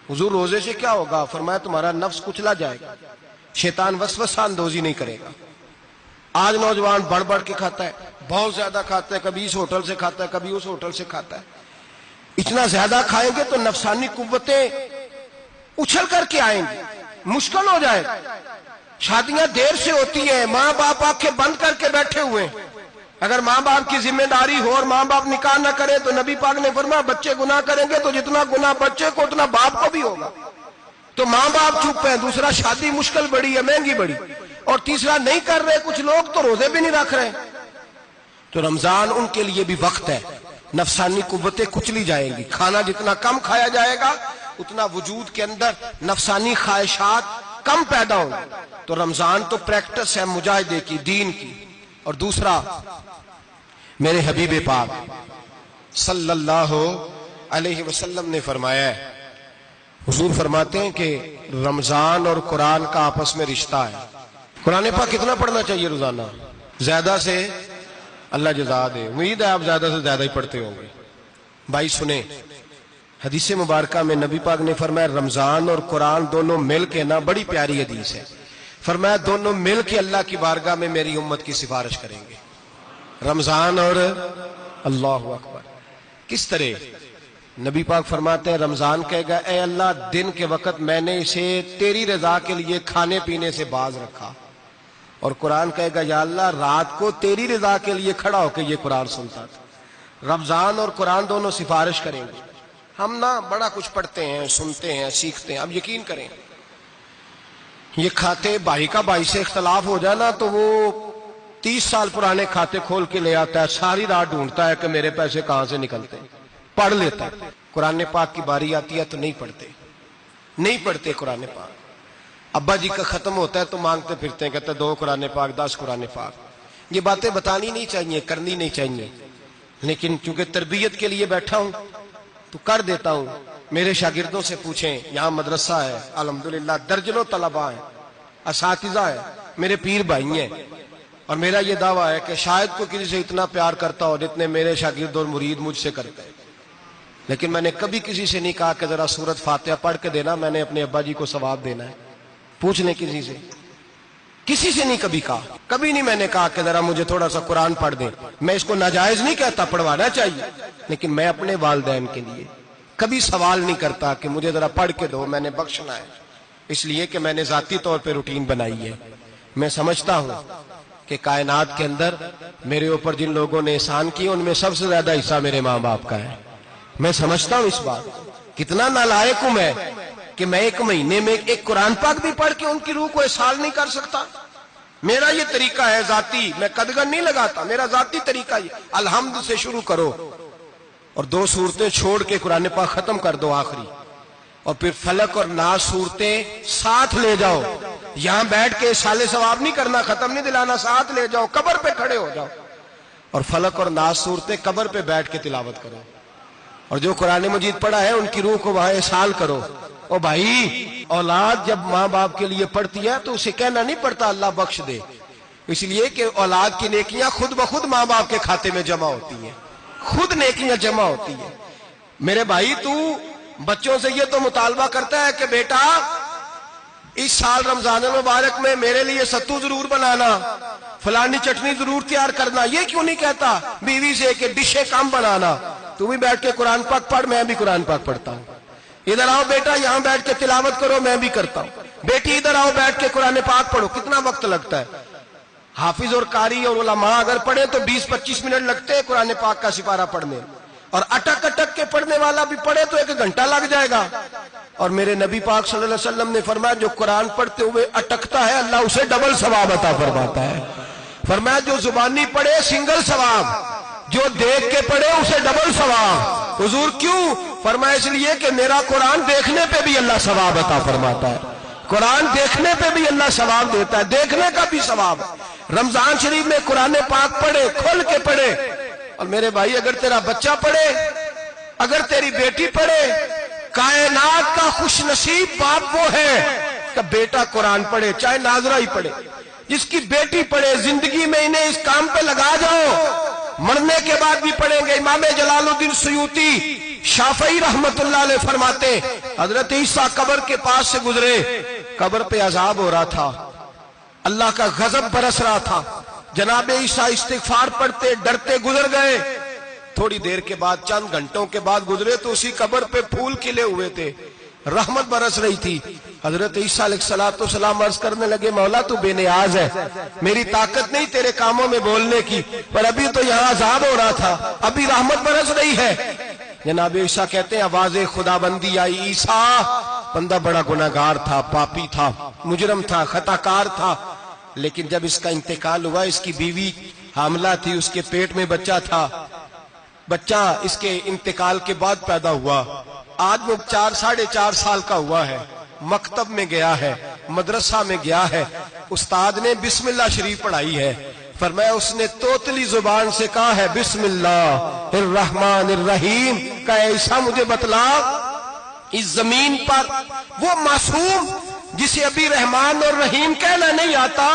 حضور روزے سے کیا ہوگا؟ فرمایا تمہارا نفس کچلا جائے گا، شیطان وسوسہ اندوزی نہیں کرے گا۔ آج نوجوان بڑھ بڑھ کے کھاتا ہے، بہت زیادہ کھاتا ہے، کبھی اس ہوٹل سے کھاتا ہے، کبھی اس ہوٹل سے کھاتا ہے۔ اتنا زیادہ کھائیں گے تو نفسانی قوتیں اچھل کر کے آئیں گی، مشکل ہو جائے گا۔ شادیاں دیر سے ہوتی ہیں، ماں باپ آنکھیں بند کر کے بیٹھے ہوئے ہیں۔ اگر ماں باپ کی ذمہ داری ہو اور ماں باپ نکاح نہ کرے تو نبی پاک نے فرمایا بچے گناہ کریں گے تو جتنا گناہ بچے کو اتنا باپ کو بھی ہوگا۔ تو ماں باپ چپ ہیں، دوسرا شادی مشکل بڑی ہے، مہنگی بڑی، اور تیسرا نہیں کر رہے کچھ لوگ تو روزے بھی نہیں رکھ رہے۔ تو رمضان ان کے لیے بھی وقت ہے، نفسانی قوتیں کچلی جائیں گی، کھانا جتنا کم کھایا جائے گا اتنا وجود کے اندر نفسانی خواہشات کم پیدا ہوں گی۔ تو رمضان تو پریکٹس ہے مجاہدے کی، دین کی۔ اور دوسرا میرے حبیب پاک صلی اللہ علیہ وسلم نے فرمایا ہے، حضور فرماتے ہیں کہ رمضان اور قرآن کا آپس میں رشتہ ہے۔ قرآن پاک کتنا پڑھنا چاہیے روزانہ؟ زیادہ سے اللہ جزا دے. امید ہے آپ زیادہ سے زیادہ ہی پڑھتے ہوں گے. بھائی سنیں، حدیث مبارکہ میں نبی پاک نے فرمایا رمضان اور قرآن دونوں مل کے نا، بڑی پیاری حدیث ہے، فرمایا دونوں مل کے اللہ کی بارگاہ میں میری امت کی سفارش کریں گے. رمضان اور اللہ اکبر. کس طرح؟ نبی پاک فرماتے ہیں رمضان کہے گا اے اللہ دن کے وقت میں نے اسے تیری رضا کے لیے کھانے پینے سے باز رکھا، اور قرآن کہے گا یا اللہ رات کو تیری رضا کے لیے کھڑا ہو کے یہ قرآن سنتا تھا. رمضان اور قرآن دونوں سفارش کریں گے. ہم نا بڑا کچھ پڑھتے ہیں، سنتے ہیں، سیکھتے ہیں. اب یقین کریں یہ کھاتے بھائی کا بھائی سے اختلاف ہو جانا تو وہ 30 سال پرانے کھاتے کھول کے لے آتا ہے، ساری رات ڈھونڈتا ہے کہ میرے پیسے کہاں سے نکلتے ہیں، پڑھ لیتا ہے. قرآن پاک کی باری آتی ہے تو نہیں پڑھتے قرآن پاک. ابا جی کا ختم ہوتا ہے تو مانگتے پھرتے ہیں، کہتے 2 قرآن پاک 10 قرآن پاک. یہ باتیں بتانی نہیں چاہیے، کرنی نہیں چاہیے، لیکن چونکہ تربیت کے لیے بیٹھا ہوں تو کر دیتا ہوں. میرے شاگردوں سے پوچھیں، یہاں مدرسہ ہے الحمدللہ، درجنوں طلباء ہیں، اساتذہ ہیں، میرے پیر بھائی ہیں، اور میرا یہ دعویٰ ہے کہ شاید کوئی کسی سے اتنا پیار کرتا ہو جتنے میرے شاگرد اور مرید مجھ سے کرتے ہیں. لیکن میں نے کبھی کسی سے نہیں کہا کہ ذرا سورت فاتحہ پڑھ کے دینا، میں نے اپنے ابا جی کو ثواب دینا ہے. پوچھ لیں کسی سے نہیں کبھی کہا. کبھی نہیں میں نے کہا کہ ذرا مجھے تھوڑا سا قرآن پڑھ دیں. میں اس کو ناجائز نہیں کہتا، پڑھوانا چاہیے، لیکن میں اپنے والدین کے لیے کبھی سوال نہیں کرتا کہ مجھے ذرا پڑھ کے دو، میں نے بخشنا ہے. اس لیے کہ میں نے ذاتی طور پہ روٹین بنائی ہے. میں سمجھتا ہوں کہ کائنات کے اندر میرے اوپر جن لوگوں نے احسان کیے ان میں سب سے زیادہ حصہ میرے ماں باپ کا ہے. میں سمجھتا ہوں اس بات. کتنا نالائق ہوں میں کہ میں 1 مہینے میں ایک قرآن پاک بھی پڑھ کے ان کی روح کو احسان نہیں کر سکتا. میرا یہ طریقہ ہے ذاتی، میں قدغن نہیں لگاتا، میرا ذاتی طریقہ یہ. الحمد سے شروع کرو اور 2 سورتیں چھوڑ کے قرآن پاک ختم کر دو آخری، اور پھر فلق اور ناس صورتیں ساتھ لے جاؤ. یہاں بیٹھ کے سالے ثواب نہیں کرنا، ختم نہیں دلانا، ساتھ لے جاؤ، قبر پہ کھڑے ہو جاؤ اور فلق اور ناس صورتیں قبر پہ بیٹھ کے تلاوت کرو. اور جو قرآن مجید پڑھا ہے ان کی روح کو وہاں احسال کرو. او بھائی، اولاد جب ماں باپ کے لیے پڑھتی ہے تو اسے کہنا نہیں پڑتا اللہ بخش دے، اس لیے کہ اولاد کی نیکیاں خود بخود ماں باپ کے کھاتے میں جمع ہوتی ہیں، خود نیکیاں جمع ہوتی ہیں. میرے بھائی تو بچوں سے یہ تو مطالبہ کرتا ہے کہ بیٹا اس سال رمضان المبارک میں میرے لیے ستو ضرور بنانا، فلانی چٹنی ضرور تیار کرنا. یہ کیوں نہیں کہتا بیوی سے کہ ڈشیں کم بنانا، تو بھی بیٹھ کے قرآن پاک پڑھ، میں بھی قرآن پاک پڑھتا ہوں. ادھر آؤ بیٹا یہاں بیٹھ کے تلاوت کرو، میں بھی کرتا ہوں. بیٹی ادھر آؤ بیٹھ کے قرآن پاک پڑھو. کتنا وقت لگتا ہے؟ حافظ اور قاری اور علماء اگر پڑھے تو 20-25 منٹ لگتے ہیں قرآن پاک کا سپارہ پڑھنے، اور اٹک اٹک کے پڑھنے والا بھی پڑھے تو 1 گھنٹہ لگ جائے گا. اور میرے نبی پاک صلی اللہ علیہ وسلم نے فرمایا جو قرآن پڑھتے ہوئے اٹکتا ہے اللہ اسے ڈبل ثواب عطا فرماتا ہے. فرمایا جو زبانی پڑھے سنگل ثواب، جو دیکھ کے پڑھے اسے ڈبل ثواب. حضور کیوں؟ فرمایا اس لیے کہ میرا قرآن دیکھنے پہ بھی اللہ ثواب عطا فرماتا ہے. قرآن دیکھنے پہ بھی اللہ ثواب دیتا ہے، دیکھنے کا بھی ثواب. رمضان شریف میں قرآن پاک پڑھے، کھول کے پڑھے. اور میرے بھائی اگر تیرا بچہ پڑھے، اگر تیری بیٹی پڑھے، کائنات کا خوش نصیب باپ وہ ہے کہ بیٹا قرآن پڑھے، چاہے ناظرہ ہی پڑھے. جس کی بیٹی پڑھے، زندگی میں انہیں اس کام پہ لگا جاؤ، مرنے کے بعد بھی پڑھیں گے. امام جلال الدین سیوطی شافعی رحمت اللہ علیہ فرماتے حضرت عیسیٰ قبر کے پاس سے گزرے، قبر پہ عذاب ہو رہا تھا، اللہ کا غضب برس رہا تھا. جناب عیسیٰ استغفار پڑھتے ڈرتے گزر گئے. تھوڑی دیر کے بعد، چند گھنٹوں کے بعد گزرے تو اسی قبر پہ پھول کھلے ہوئے تھے، رحمت برس رہی تھی. حضرت عیسیٰ علیہ السلام عرض کرنے لگے مولا تو بے نیاز ہے، میری طاقت نہیں تیرے کاموں میں بولنے کی، پر ابھی تو یہاں عذاب ہو رہا تھا، ابھی رحمت برس رہی ہے. جناب عیسیٰ کہتے ہیں آواز خدا بندی آئی، عیسیٰ بندہ بڑا گناہگار تھا، پاپی تھا، مجرم تھا، خطا کار تھا، لیکن جب اس کا انتقال ہوا، اس کی بیوی حاملہ تھی، اس کے پیٹ میں بچہ تھا، بچہ اس کے انتقال کے بعد پیدا ہوا. آج وہ 4-4.5 سال کا ہوا ہے، مکتب میں گیا ہے، مدرسہ میں گیا ہے، استاد نے بسم اللہ شریف پڑھائی ہے. فرمایا اس نے توتلی زبان سے کہا ہے بسم اللہ الرحمن الرحیم. کہ ایسا مجھے بتلا اس زمین پر وہ معصوم جسے ابھی رحمان اور رحیم کہنا نہیں آتا،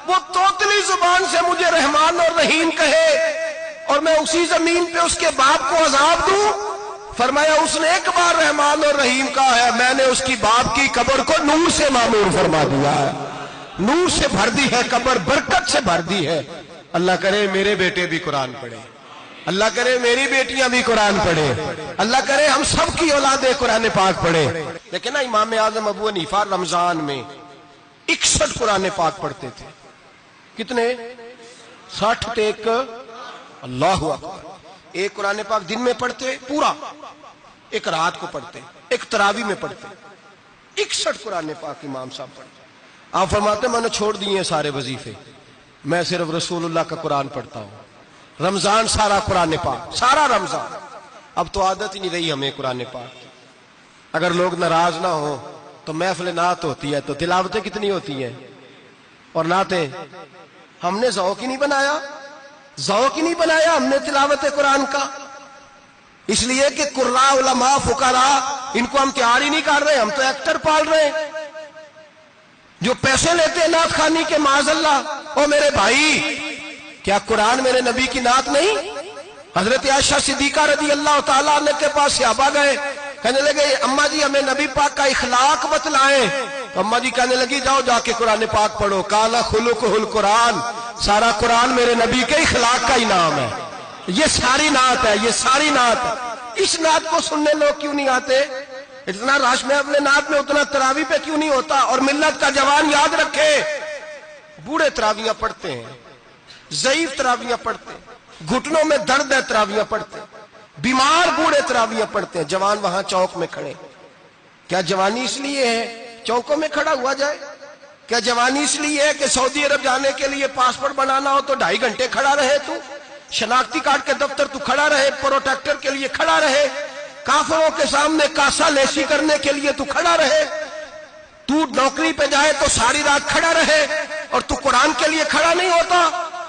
وہ توتلی زبان سے مجھے رحمان اور رحیم کہے. اور میں اسی زمین پہ اس کے باپ کو عذاب دوں؟ فرمایا اس نے ایک بار رحمان اور رحیم کہا ہے، میں نے اس کی باپ کی قبر کو نور سے معمور فرما دیا ہے، نور سے بھر دی ہے قبر، برکت سے بھر دی ہے۔ اللہ کرے میرے بیٹے بھی قرآن پڑھے، اللہ کرے میری بیٹیاں بھی قرآن پڑھے، اللہ کرے ہم سب کی اولادیں قرآن پاک پڑھے۔ لیکن نا امام اعظم ابو حنیفہ رمضان میں 61 قرآن پاک پڑھتے تھے۔ کتنے؟ 60 ٹیک، اللہ اکبر۔ ایک قرآن پاک دن میں پڑھتے پورا، ایک رات کو پڑھتے، ایک تراویح میں پڑھتے، 61 قرآن پاک امام صاحب پڑھتے۔ آپ فرماتے میں نے چھوڑ دیے سارے وظیفے، میں صرف رسول اللہ کا قرآن پڑھتا ہوں۔ رمضان سارا قرآن پاک، سارا رمضان۔ اب تو عادت ہی نہیں رہی ہمیں قرآن پاک کی۔ اگر لوگ ناراض نہ ہوں تو محفل نعت ہوتی ہے تو تلاوتیں کتنی ہوتی ہیں، اور نعتیں ہم نے ذوق ہی نہیں بنایا، ذوق ہی نہیں بنایا ہم نے تلاوت قرآن کا، اس لیے کہ قراء، علماء، فقراء ان کو ہم تیار ہی نہیں کر رہے، ہم تو ایکٹر پال رہے ہیں جو پیسے لیتے ہیں نعت خوانی کے، معاذ اللہ۔ او میرے بھائی، کیا قرآن میرے نبی کی نعت نہیں؟ حضرت عائشہ صدیقہ رضی اللہ تعالیٰ عنہ کے پاس صحابہ گئے، کہنے لگے اماں جی ہمیں نبی پاک کا اخلاق بتلائیں، تو اماں جی کہنے لگی جاؤ جا کے قرآن پاک پڑھو، کالا خلقہ القرآن، سارا قرآن میرے نبی کے اخلاق کا ہی نام ہے، یہ ساری نعت ہے، یہ ساری نعت ہے۔ اس نعت کو سننے لوگ کیوں نہیں آتے؟ اتنا رش میں اپنے نعت میں اتنا تراویح پہ کیوں نہیں ہوتا؟ اور ملت کا جوان یاد رکھے، بوڑھے تراویحاں پڑھتے ہیں، ضعیف تراویحاں پڑھتے ہیں، گھٹنوں میں درد ہے تراویحاں پڑھتے ہیں، بیمار بوڑھے تراویحاں پڑھتے ہیں، جوان وہاں چوک میں کھڑے۔ کیا جوانی اس لیے ہے چوکوں میں کھڑا ہوا جائے؟ کیا جوانی اس لیے ہے کہ سعودی عرب جانے کے لیے پاسپورٹ بنانا ہو تو 2.5 گھنٹے کھڑا رہے؟ تو شناختی کارڈ کے دفتر تو کھڑا رہے، پروٹیکٹر کے لیے کھڑا رہے، کافروں کے سامنے کاسا لیسی کرنے کے لیے تو کھڑا رہے، تو نوکری پہ جائے تو ساری رات کھڑا رہے، اور تو قرآن کے لیے کھڑا نہیں ہوتا؟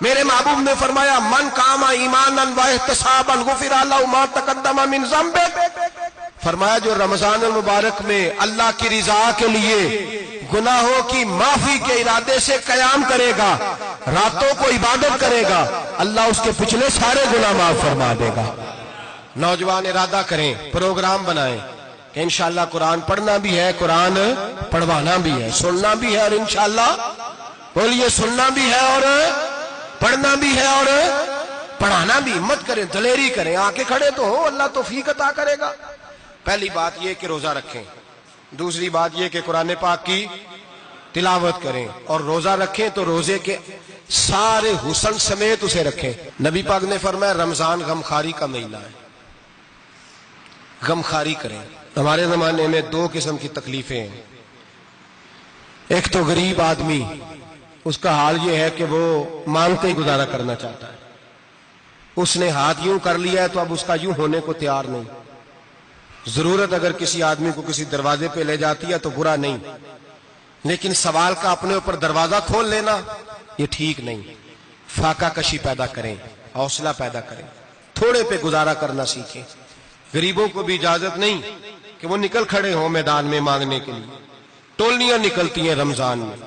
میرے محبوب نے فرمایا من قام ایمانا و احتسابا غفر له ما تقدم من ذنبه، فرمایا جو رمضان المبارک میں اللہ کی رضا کے لیے گناہوں کی معافی کے ارادے سے قیام کرے گا، راتوں کو عبادت کرے گا، اللہ اس کے پچھلے سارے گناہ معاف فرما دے گا۔ نوجوان ارادہ کریں، پروگرام بنائیں کہ انشاءاللہ قرآن پڑھنا بھی ہے، قرآن پڑھوانا بھی ہے، سننا بھی ہے، اور انشاءاللہ بولیے سننا بھی ہے اور پڑھنا بھی ہے اور پڑھانا بھی۔ ہمت کریں، دلیری کریں، آ کے کھڑے تو ہو، اللہ توفیق عطا کرے گا۔ پہلی بات یہ کہ روزہ رکھیں، دوسری بات یہ کہ قرآن پاک کی تلاوت کریں، اور روزہ رکھیں تو روزے کے سارے حسن سمیت اسے رکھیں۔ نبی پاک نے فرمایا رمضان غمخاری کا مہینہ ہے، غمخاری کریں۔ ہمارے زمانے میں 2 قسم کی تکلیفیں ہیں، ایک تو غریب آدمی، اس کا حال یہ ہے کہ وہ مانگتے ہی گزارا کرنا چاہتا ہے، اس نے ہاتھ یوں کر لیا ہے تو اب اس کا یوں ہونے کو تیار نہیں۔ ضرورت اگر کسی آدمی کو کسی دروازے پہ لے جاتی ہے تو برا نہیں، لیکن سوال کا اپنے اوپر دروازہ کھول لینا یہ ٹھیک نہیں۔ فاقہ کشی پیدا کریں، حوصلہ پیدا کریں، تھوڑے پہ گزارا کرنا سیکھیں۔ غریبوں کو بھی اجازت نہیں کہ وہ نکل کھڑے ہوں میدان میں مانگنے کے لیے، ٹولیاں نکلتی ہیں رمضان میں،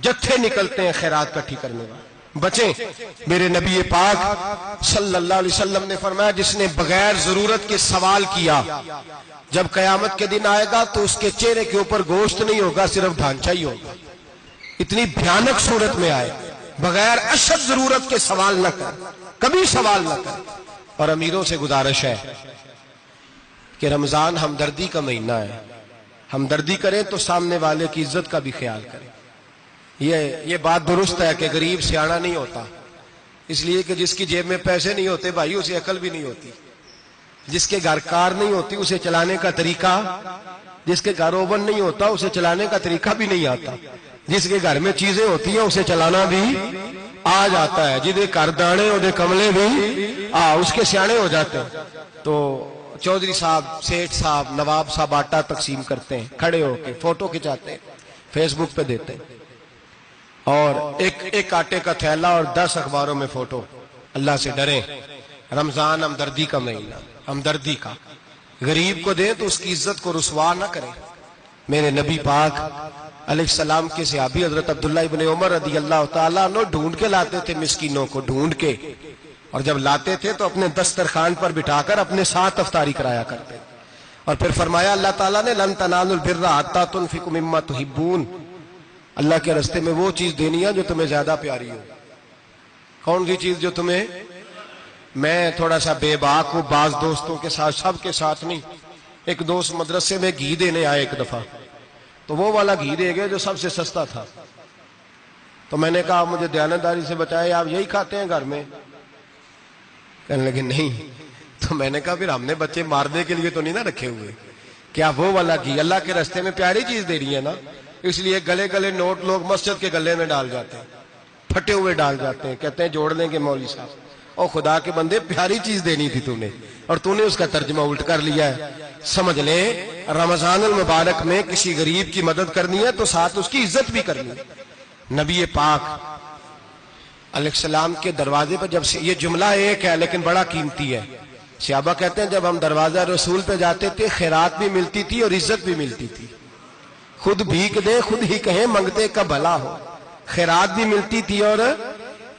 جتھے نکلتے ہیں خیرات کٹھی کرنے والے، بچیں۔ میرے نبی پاک صلی اللہ علیہ وسلم نے فرمایا جس نے بغیر ضرورت کے سوال کیا، جب قیامت کے دن آئے گا تو اس کے چہرے کے اوپر گوشت نہیں ہوگا، صرف ڈھانچہ ہی ہوگا۔ اتنی بھیانک صورت میں آئے، بغیر اشد ضرورت کے سوال نہ کر، کبھی سوال نہ کر۔ اور امیروں سے گزارش ہے کہ رمضان ہمدردی کا مہینہ ہے، ہمدردی کریں تو سامنے والے کی عزت کا بھی خیال کریں۔ یہ بات درست ہے کہ غریب سیاڑا نہیں ہوتا، اس لیے کہ جس کی جیب میں پیسے نہیں ہوتے بھائی اسے عقل بھی نہیں ہوتی، جس کے گھر کار نہیں ہوتی اسے چلانے کا طریقہ، جس کے گھر اوون نہیں ہوتا اسے چلانے کا طریقہ بھی نہیں آتا، جس کے گھر میں چیزیں ہوتی ہیں اسے چلانا بھی آ جاتا ہے، جدے گھر دانے اور کملے بھی اس کے سیانے ہو جاتے ہیں۔ تو چودھری صاحب، سیٹھ صاحب، نواب صاحب آٹا تقسیم کرتے ہیں، کھڑے ہو کے فوٹو کھچاتے ہیں، فیس بک پہ دیتے ہیں، اور ایک آٹے کا تھیلا اور 10 اخباروں میں فوٹو۔ اللہ سے ڈریں، رمضان ہمدردی کا مہینہ، ہمدردی کا، غریب کو دیں تو اس کی عزت کو رسوا نہ کریں۔ میرے نبی پاک علیہ السلام کے صحابی حضرت عبداللہ ابن عمر رضی اللہ تعالیٰ عنہ ڈھونڈ کے لاتے تھے مسکینوں کو، ڈھونڈ کے، اور جب لاتے تھے تو اپنے دسترخوان پر بٹھا کر اپنے ساتھ افطاری کرایا کرتے. اور پھر فرمایا اللہ تعالیٰ نے لن تنالوا البر حتی تنفقوا مما تحبون، اللہ کے راستے میں وہ چیز دینی ہے جو تمہیں زیادہ پیاری ہو. کون سی چیز جو تمہیں؟ میں تھوڑا سا بے باک ہوں، بعض دوستوں کے ساتھ، سب کے ساتھ نہیں. ایک دوست مدرسے میں گھی دینے آئے ایک دفعہ، تو وہ والا گھی دے گئے جو سب سے سستا تھا. تو میں نے کہا مجھے دیانتداری سے بتائے آپ یہی کھاتے ہیں گھر میں؟ کہنے لگے نہیں. تو میں نے کہا پھر ہم نے بچے مارنے کے لیے تو نہیں نا رکھے ہوئے، کیا وہ والا گھی اللہ کے راستے میں پیاری چیز دے رہی ہے نا، اس لیے گلے گلے نوٹ لوگ مسجد کے گلے میں ڈال جاتے ہیں، پھٹے ہوئے ڈال جاتے ہیں، کہتے ہیں جوڑ لیں گے مولوی صاحب. اور خدا کے بندے پیاری چیز دینی تھی تو نے، اور تو نے اس کا ترجمہ الٹ کر لیا ہے. سمجھ لیں رمضان المبارک میں کسی غریب کی مدد کرنی ہے تو ساتھ اس کی عزت بھی کرنی ہے. نبی پاک علیہ السلام کے دروازے پر جب سے، یہ جملہ ایک ہے لیکن بڑا قیمتی ہے، صحابہ کہتے ہیں جب ہم دروازہ رسول پہ جاتے تھے خیرات بھی ملتی تھی اور عزت بھی ملتی تھی. خود بھیک دیں خود ہی کہیں منگتے کا بھلا ہو، خیرات بھی ملتی تھی اور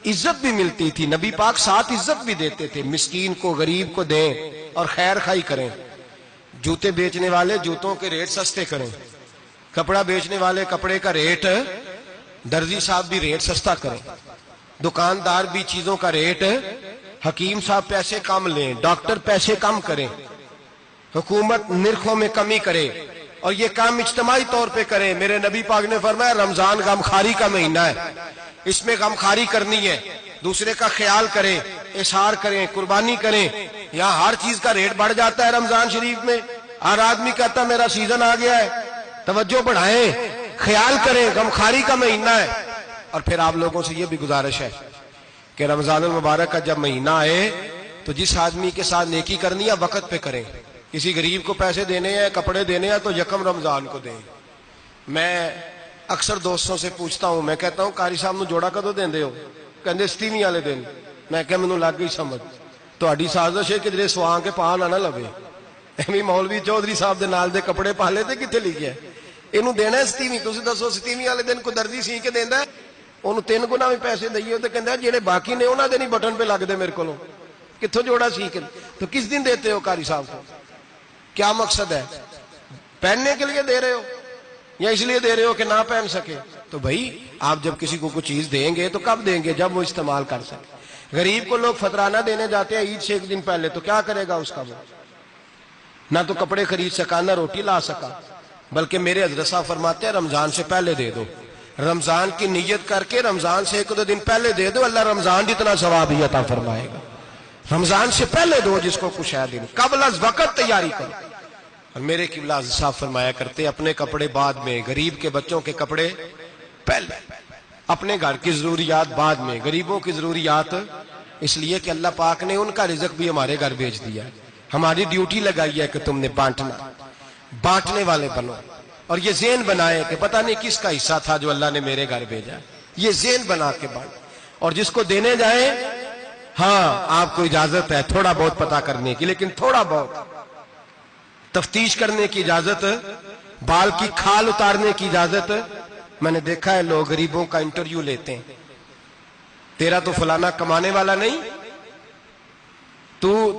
عزت بھی ملتی تھی. نبی پاک ساتھ عزت بھی دیتے تھے، مسکین کو غریب کو دیں اور خیر خائی کریں. جوتے بیچنے والے جوتوں کے ریٹ سستے کریں، کپڑا بیچنے والے کپڑے کا ریٹ، درزی صاحب بھی ریٹ سستا کریں، دکاندار بھی چیزوں کا ریٹ، حکیم صاحب پیسے کم لیں، ڈاکٹر پیسے کم کریں، حکومت نرخوں میں کمی کرے، اور یہ کام اجتماعی طور پہ کریں. میرے نبی پاک نے فرمایا رمضان غمخواری کا مہینہ ہے، اس میں غمخواری کرنی ہے، دوسرے کا خیال کریں، اظہار کریں، قربانی کریں. یہاں ہر چیز کا ریٹ بڑھ جاتا ہے رمضان شریف میں. ہر آدمی کہتا ہے میرا سیزن آ گیا ہے، توجہ بڑھائیں، خیال کریں، غمخواری کا مہینہ ہے. اور پھر آپ لوگوں سے یہ بھی گزارش ہے کہ رمضان المبارک کا جب مہینہ آئے تو جس آدمی کے ساتھ نیکی کرنی ہے وقت پہ کریں. کسی غریب کو پیسے دینے ہیں، کپڑے دینے ہیں تو یکم رمضان کو دیں. میں اکثر دوستوں سے پوچھتا ہوں، میں کہتا ہوں قاری صاحب نو جوڑا کدو دیندے ہو؟ کہندے ستیویں والے دن. میں کہ مینوں لگ گئی سمجھ، تہاڈی سازش ہے کہ جڑے سواں کے پا نہ لوے. ایویں مولوی چودھری صاحب دے نال دے کپڑے پا لے تے کتنے لکھیا ہے اینوں دینا ہے ستیویں. تسی دسو ستیویں والے دن کوئی درزی سی کے دیندا ہے؟ انہوں 3 گنا بھی پیسے دئیے تو کہندا جڑے باقی نے انہاں دے نہیں بٹن پہ لگ دے میرے کولوں، کتھوں جوڑا سی کے. تو کس دن دیتے ہو قاری صاحب کو؟ کیا مقصد ہے؟ پہننے کے لیے دے رہے ہو یا اس لیے دے رہے ہو کہ نہ پہن سکے؟ تو بھائی آپ جب کسی کو کچھ چیز دیں گے تو کب دیں گے؟ جب وہ استعمال کر سکے. غریب کو لوگ فطرانہ دینے جاتے ہیں عید سے 1 دن پہلے، تو کیا کرے گا اس کا؟ وہ نہ تو کپڑے خرید سکا نہ روٹی لا سکا. بلکہ میرے حضرت صاحب فرماتے ہیں رمضان سے پہلے دے دو، رمضان کی نیت کر کے رمضان سے 1-2 دن پہلے دے دو، اللہ رمضان جتنا ثواب ہی عطا فرمائے گا. رمضان سے پہلے دو جس کو کچھ ہے دن، قبل از وقت تیاری کرو. اور میرے قبلہ صاحب فرمایا کرتے اپنے کپڑے بعد میں، غریب کے بچوں کے کپڑے پہلے، اپنے گھر کی ضروریات بعد میں، غریبوں کی ضروریات. اس لیے کہ اللہ پاک نے ان کا رزق بھی ہمارے گھر بھیج دیا. ہماری ڈیوٹی لگائی ہے کہ تم نے بانٹنا، بانٹنے والے بنو. اور یہ ذہن بنائے کہ پتہ نہیں کس کا حصہ تھا جو اللہ نے میرے گھر بھیجا. یہ ذہن بنا کے بانٹ. اور جس کو دینے جائیں، ہاں آپ کو اجازت ہے تھوڑا بہت پتہ کرنے کی، لیکن تھوڑا بہت تفتیش کرنے کی اجازت، بال کی کھال اتارنے کی اجازت. میں نے دیکھا ہے لوگ غریبوں کا انٹرویو لیتے ہیں، تیرا تو فلانا کمانے والا نہیں،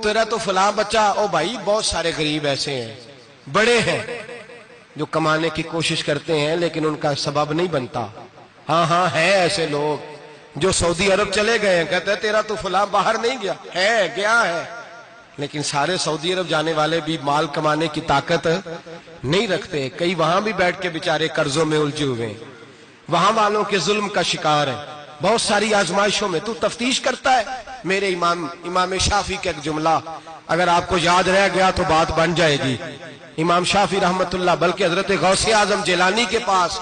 تیرا تو فلاں بچہ. او بھائی بہت سارے غریب ایسے ہیں، بڑے ہیں جو کمانے کی کوشش کرتے ہیں لیکن ان کا سبب نہیں بنتا. ہاں ہے ایسے لوگ جو سعودی عرب چلے گئے ہیں، کہتے ہیں تیرا تو فلاں باہر نہیں گیا ہے، گیا ہے، لیکن سارے سعودی عرب جانے والے بھی مال کمانے کی طاقت نہیں رکھتے. کئی وہاں بھی بیٹھ کے بیچارے قرضوں میں الجھے ہوئے ہیں، وہاں والوں کے ظلم کا شکار ہیں، بہت ساری آزمائشوں میں. تو تفتیش کرتا ہے. میرے امام شافعی کا ایک جملہ اگر آپ کو یاد رہ گیا تو بات بن جائے گی. امام شافعی رحمت اللہ، بلکہ حضرت غوث اعظم جیلانی کے پاس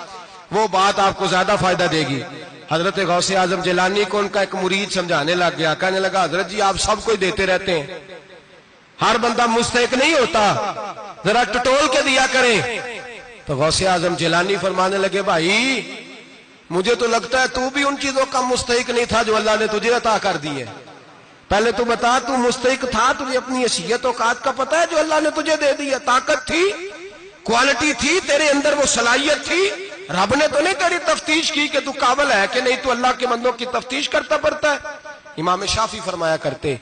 وہ بات آپ کو زیادہ فائدہ دے گی. حضرت غوث اعظم جیلانی کو ان کا ایک مرید سمجھانے لگ گیا، کہنے لگا حضرت جی آپ سب کو دیتے رہتے ہیں، ہر بندہ مستحق نہیں ہوتا، ذرا ٹٹول کے دیا کریں. تو غوث اعظم جیلانی فرمانے لگے بھائی مجھے تو لگتا ہے تو بھی ان چیزوں کا مستحق نہیں تھا جو اللہ نے تجھے عطا کر دی ہے. پہلے تو بتا تو مستحق تھا، تجھے اپنی حیثیت اوقات کا پتہ ہے جو اللہ نے تجھے دے دی ہے؟ طاقت تھی، کوالٹی تھی، تیرے اندر وہ صلاحیت تھی. رب نے تو نہیں تیری تفتیش کی کہ تو قابل ہے کہ نہیں، تو اللہ کے بندوں کی تفتیش کرتا پڑتا ہے. امام شافعی فرمایا کرتے،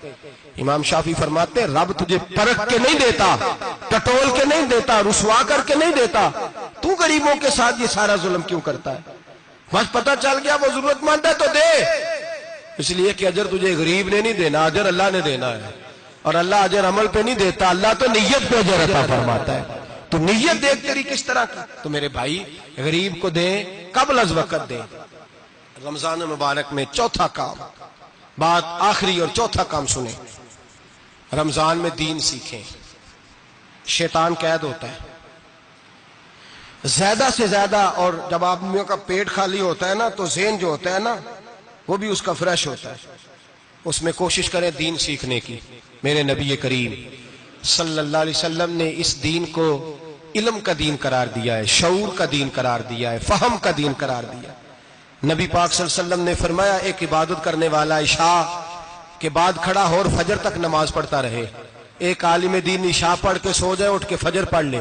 امام شافعی فرماتے رب تجھے پرکھ کے نہیں دیتا، ٹٹول کے نہیں دیتا، رسوا کر کے نہیں دیتا، تو غریبوں کے ساتھ یہ سارا ظلم کیوں کرتا ہے؟ بس پتہ چل گیا وہ ضرورت مند ہے تو دے، اس لیے کہ اجر تجھے غریب نے نہیں دینا، اجر اللہ نے دینا ہے، اور اللہ اجر عمل پہ نہیں دیتا، اللہ تو نیت پہ اجر عطا فرماتا ہے۔ تو نیت دیکھ تیری کس طرح کی، تو میرے بھائی غریب کو دیں، قبل از وقت دیں۔ رمضان مبارک میں چوتھا کام، بات آخری اور چوتھا کام سنیں، رمضان میں دین سیکھیں۔ شیطان قید ہوتا ہے زیادہ سے زیادہ، اور جب آدمیوں کا پیٹ خالی ہوتا ہے نا تو ذہن جو ہوتا ہے نا وہ بھی اس کا فریش ہوتا ہے، اس میں کوشش کریں دین سیکھنے کی۔ میرے نبی کریم صلی اللہ علیہ وسلم نے اس دین کو علم کا دین قرار دیا ہے، شعور کا دین قرار دیا ہے، فہم کا دین قرار دیا ہے۔ نبی پاک صلی اللہ علیہ وسلم نے فرمایا ایک عبادت کرنے والا عشاء کے بعد کھڑا ہو اور فجر تک نماز پڑھتا رہے، ایک عالم دین عشاء پڑھ کے سو جائے اٹھ کے فجر پڑھ لے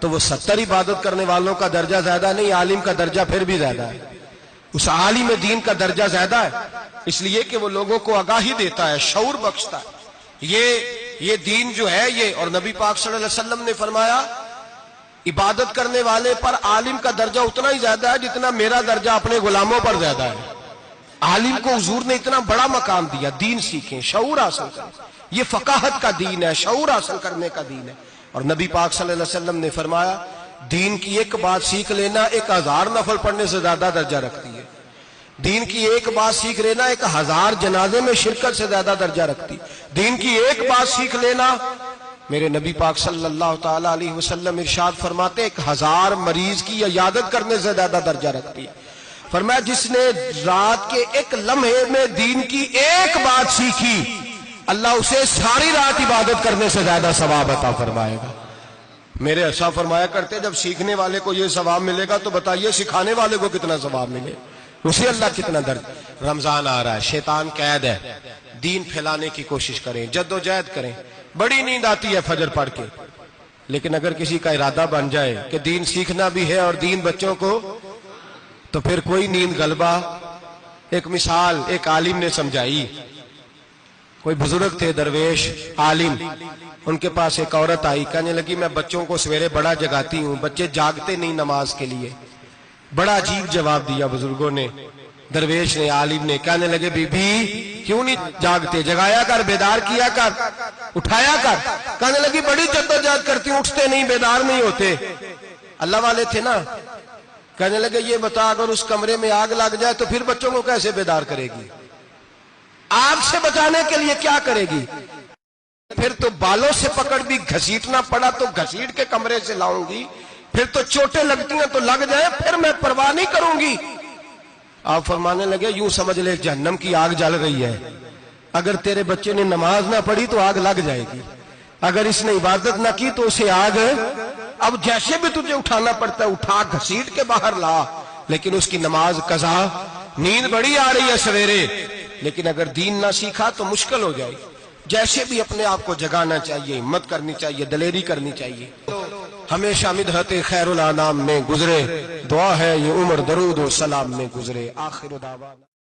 تو وہ 70 عبادت کرنے والوں کا درجہ زیادہ نہیں، عالم کا درجہ پھر بھی زیادہ ہے، اس عالم دین کا درجہ زیادہ ہے، اس لیے کہ وہ لوگوں کو آگاہی دیتا ہے، شعور بخشتا ہے۔ یہ دین جو ہے یہ، اور نبی پاک صلی اللہ علیہ وسلم نے فرمایا عبادت کرنے والے پر عالم کا درجہ اتنا ہی زیادہ ہے جتنا میرا درجہ اپنے غلاموں پر زیادہ ہے۔ عالم کو حضور نے اتنا بڑا مقام دیا۔ دین سیکھیں، شعور حاصل کریں، یہ فقاہت کا دین ہے، شعور حاصل کرنے کا دین ہے۔ اور نبی پاک صلی اللہ علیہ وسلم نے فرمایا دین کی ایک بات سیکھ لینا 1000 نفل پڑھنے سے زیادہ درجہ رکھتی ہے، دین کی ایک بات سیکھ لینا 1000 جنازے میں شرکت سے زیادہ درجہ رکھتی، دین کی ایک بات سیکھ لینا، میرے نبی پاک صلی اللہ تعالی علیہ وسلم ارشاد فرماتے 1000 مریض کی عیادت کرنے سے زیادہ درجہ رکھتی ہے۔ فرمایا جس نے رات کے ایک لمحے میں دین کی ایک بات سیکھی اللہ اسے ساری رات عبادت کرنے سے زیادہ ثواب عطا فرمائے گا۔ میرے ایسا فرمایا کرتے جب سیکھنے والے کو یہ ثواب ملے گا تو بتائیے سکھانے والے کو کتنا ثواب ملے، اسے اللہ کتنا درد۔ رمضان آ رہا ہے، شیطان قید ہے، دین پھیلانے کی کوشش کریں، جد و جہد کریں۔ بڑی نیند آتی ہے فجر پڑھ کے، لیکن اگر کسی کا ارادہ بن جائے کہ دین سیکھنا بھی ہے اور دین بچوں کو، تو پھر کوئی نیند غلبہ۔ ایک مثال ایک عالم نے سمجھائی، کوئی بزرگ تھے درویش عالم، ان کے پاس ایک عورت آئی، کہنے لگی میں بچوں کو سویرے بڑا جگاتی ہوں، بچے جاگتے نہیں نماز کے لیے۔ بڑا عجیب جواب دیا بزرگوں نے، درویش نے، عالم نے، کہنے لگے بی بی کیوں نہیں جاگتے، جگایا کر، بیدار کیا کر، اٹھایا کر۔ کہنے لگی بڑی جدوجہد کرتی ہوں، اٹھتے نہیں، بیدار نہیں ہوتے۔ اللہ والے تھے نا۔ کہنے لگے یہ بتا اگر اس کمرے میں آگ لگ جائے تو پھر بچوں کو کیسے بیدار کرے گی، آگ سے بچانے کے لیے کیا کرے گی؟ پھر تو بالوں سے پکڑ بھی گھسیٹنا پڑا تو گھسیٹ کے کمرے سے لاؤں گی، پھر تو چوٹیں لگتی ہیں تو لگ جائیں، پھر میں پرواہ نہیں کروں گی۔ آپ فرمانے لگے یوں سمجھ لے جہنم کی آگ جل رہی ہے، اگر تیرے بچے نے نماز نہ پڑھی تو آگ لگ جائے گی، اگر اس نے عبادت نہ کی تو اسے آگ، اب جیسے بھی تجھے اٹھانا پڑتا ہے اٹھا گھسیٹ کے باہر لا، لیکن اس کی نماز قضا۔ نیند بڑی آ رہی ہے سویرے، لیکن اگر دین نہ سیکھا تو مشکل ہو جائے۔ جیسے بھی اپنے آپ کو جگانا چاہیے، ہمت کرنی چاہیے، دلیری کرنی چاہیے۔ ہمیشہ مدحت خیر الانام میں گزرے، دعا ہے یہ عمر درود و سلام میں گزرے۔ آخر دعوانا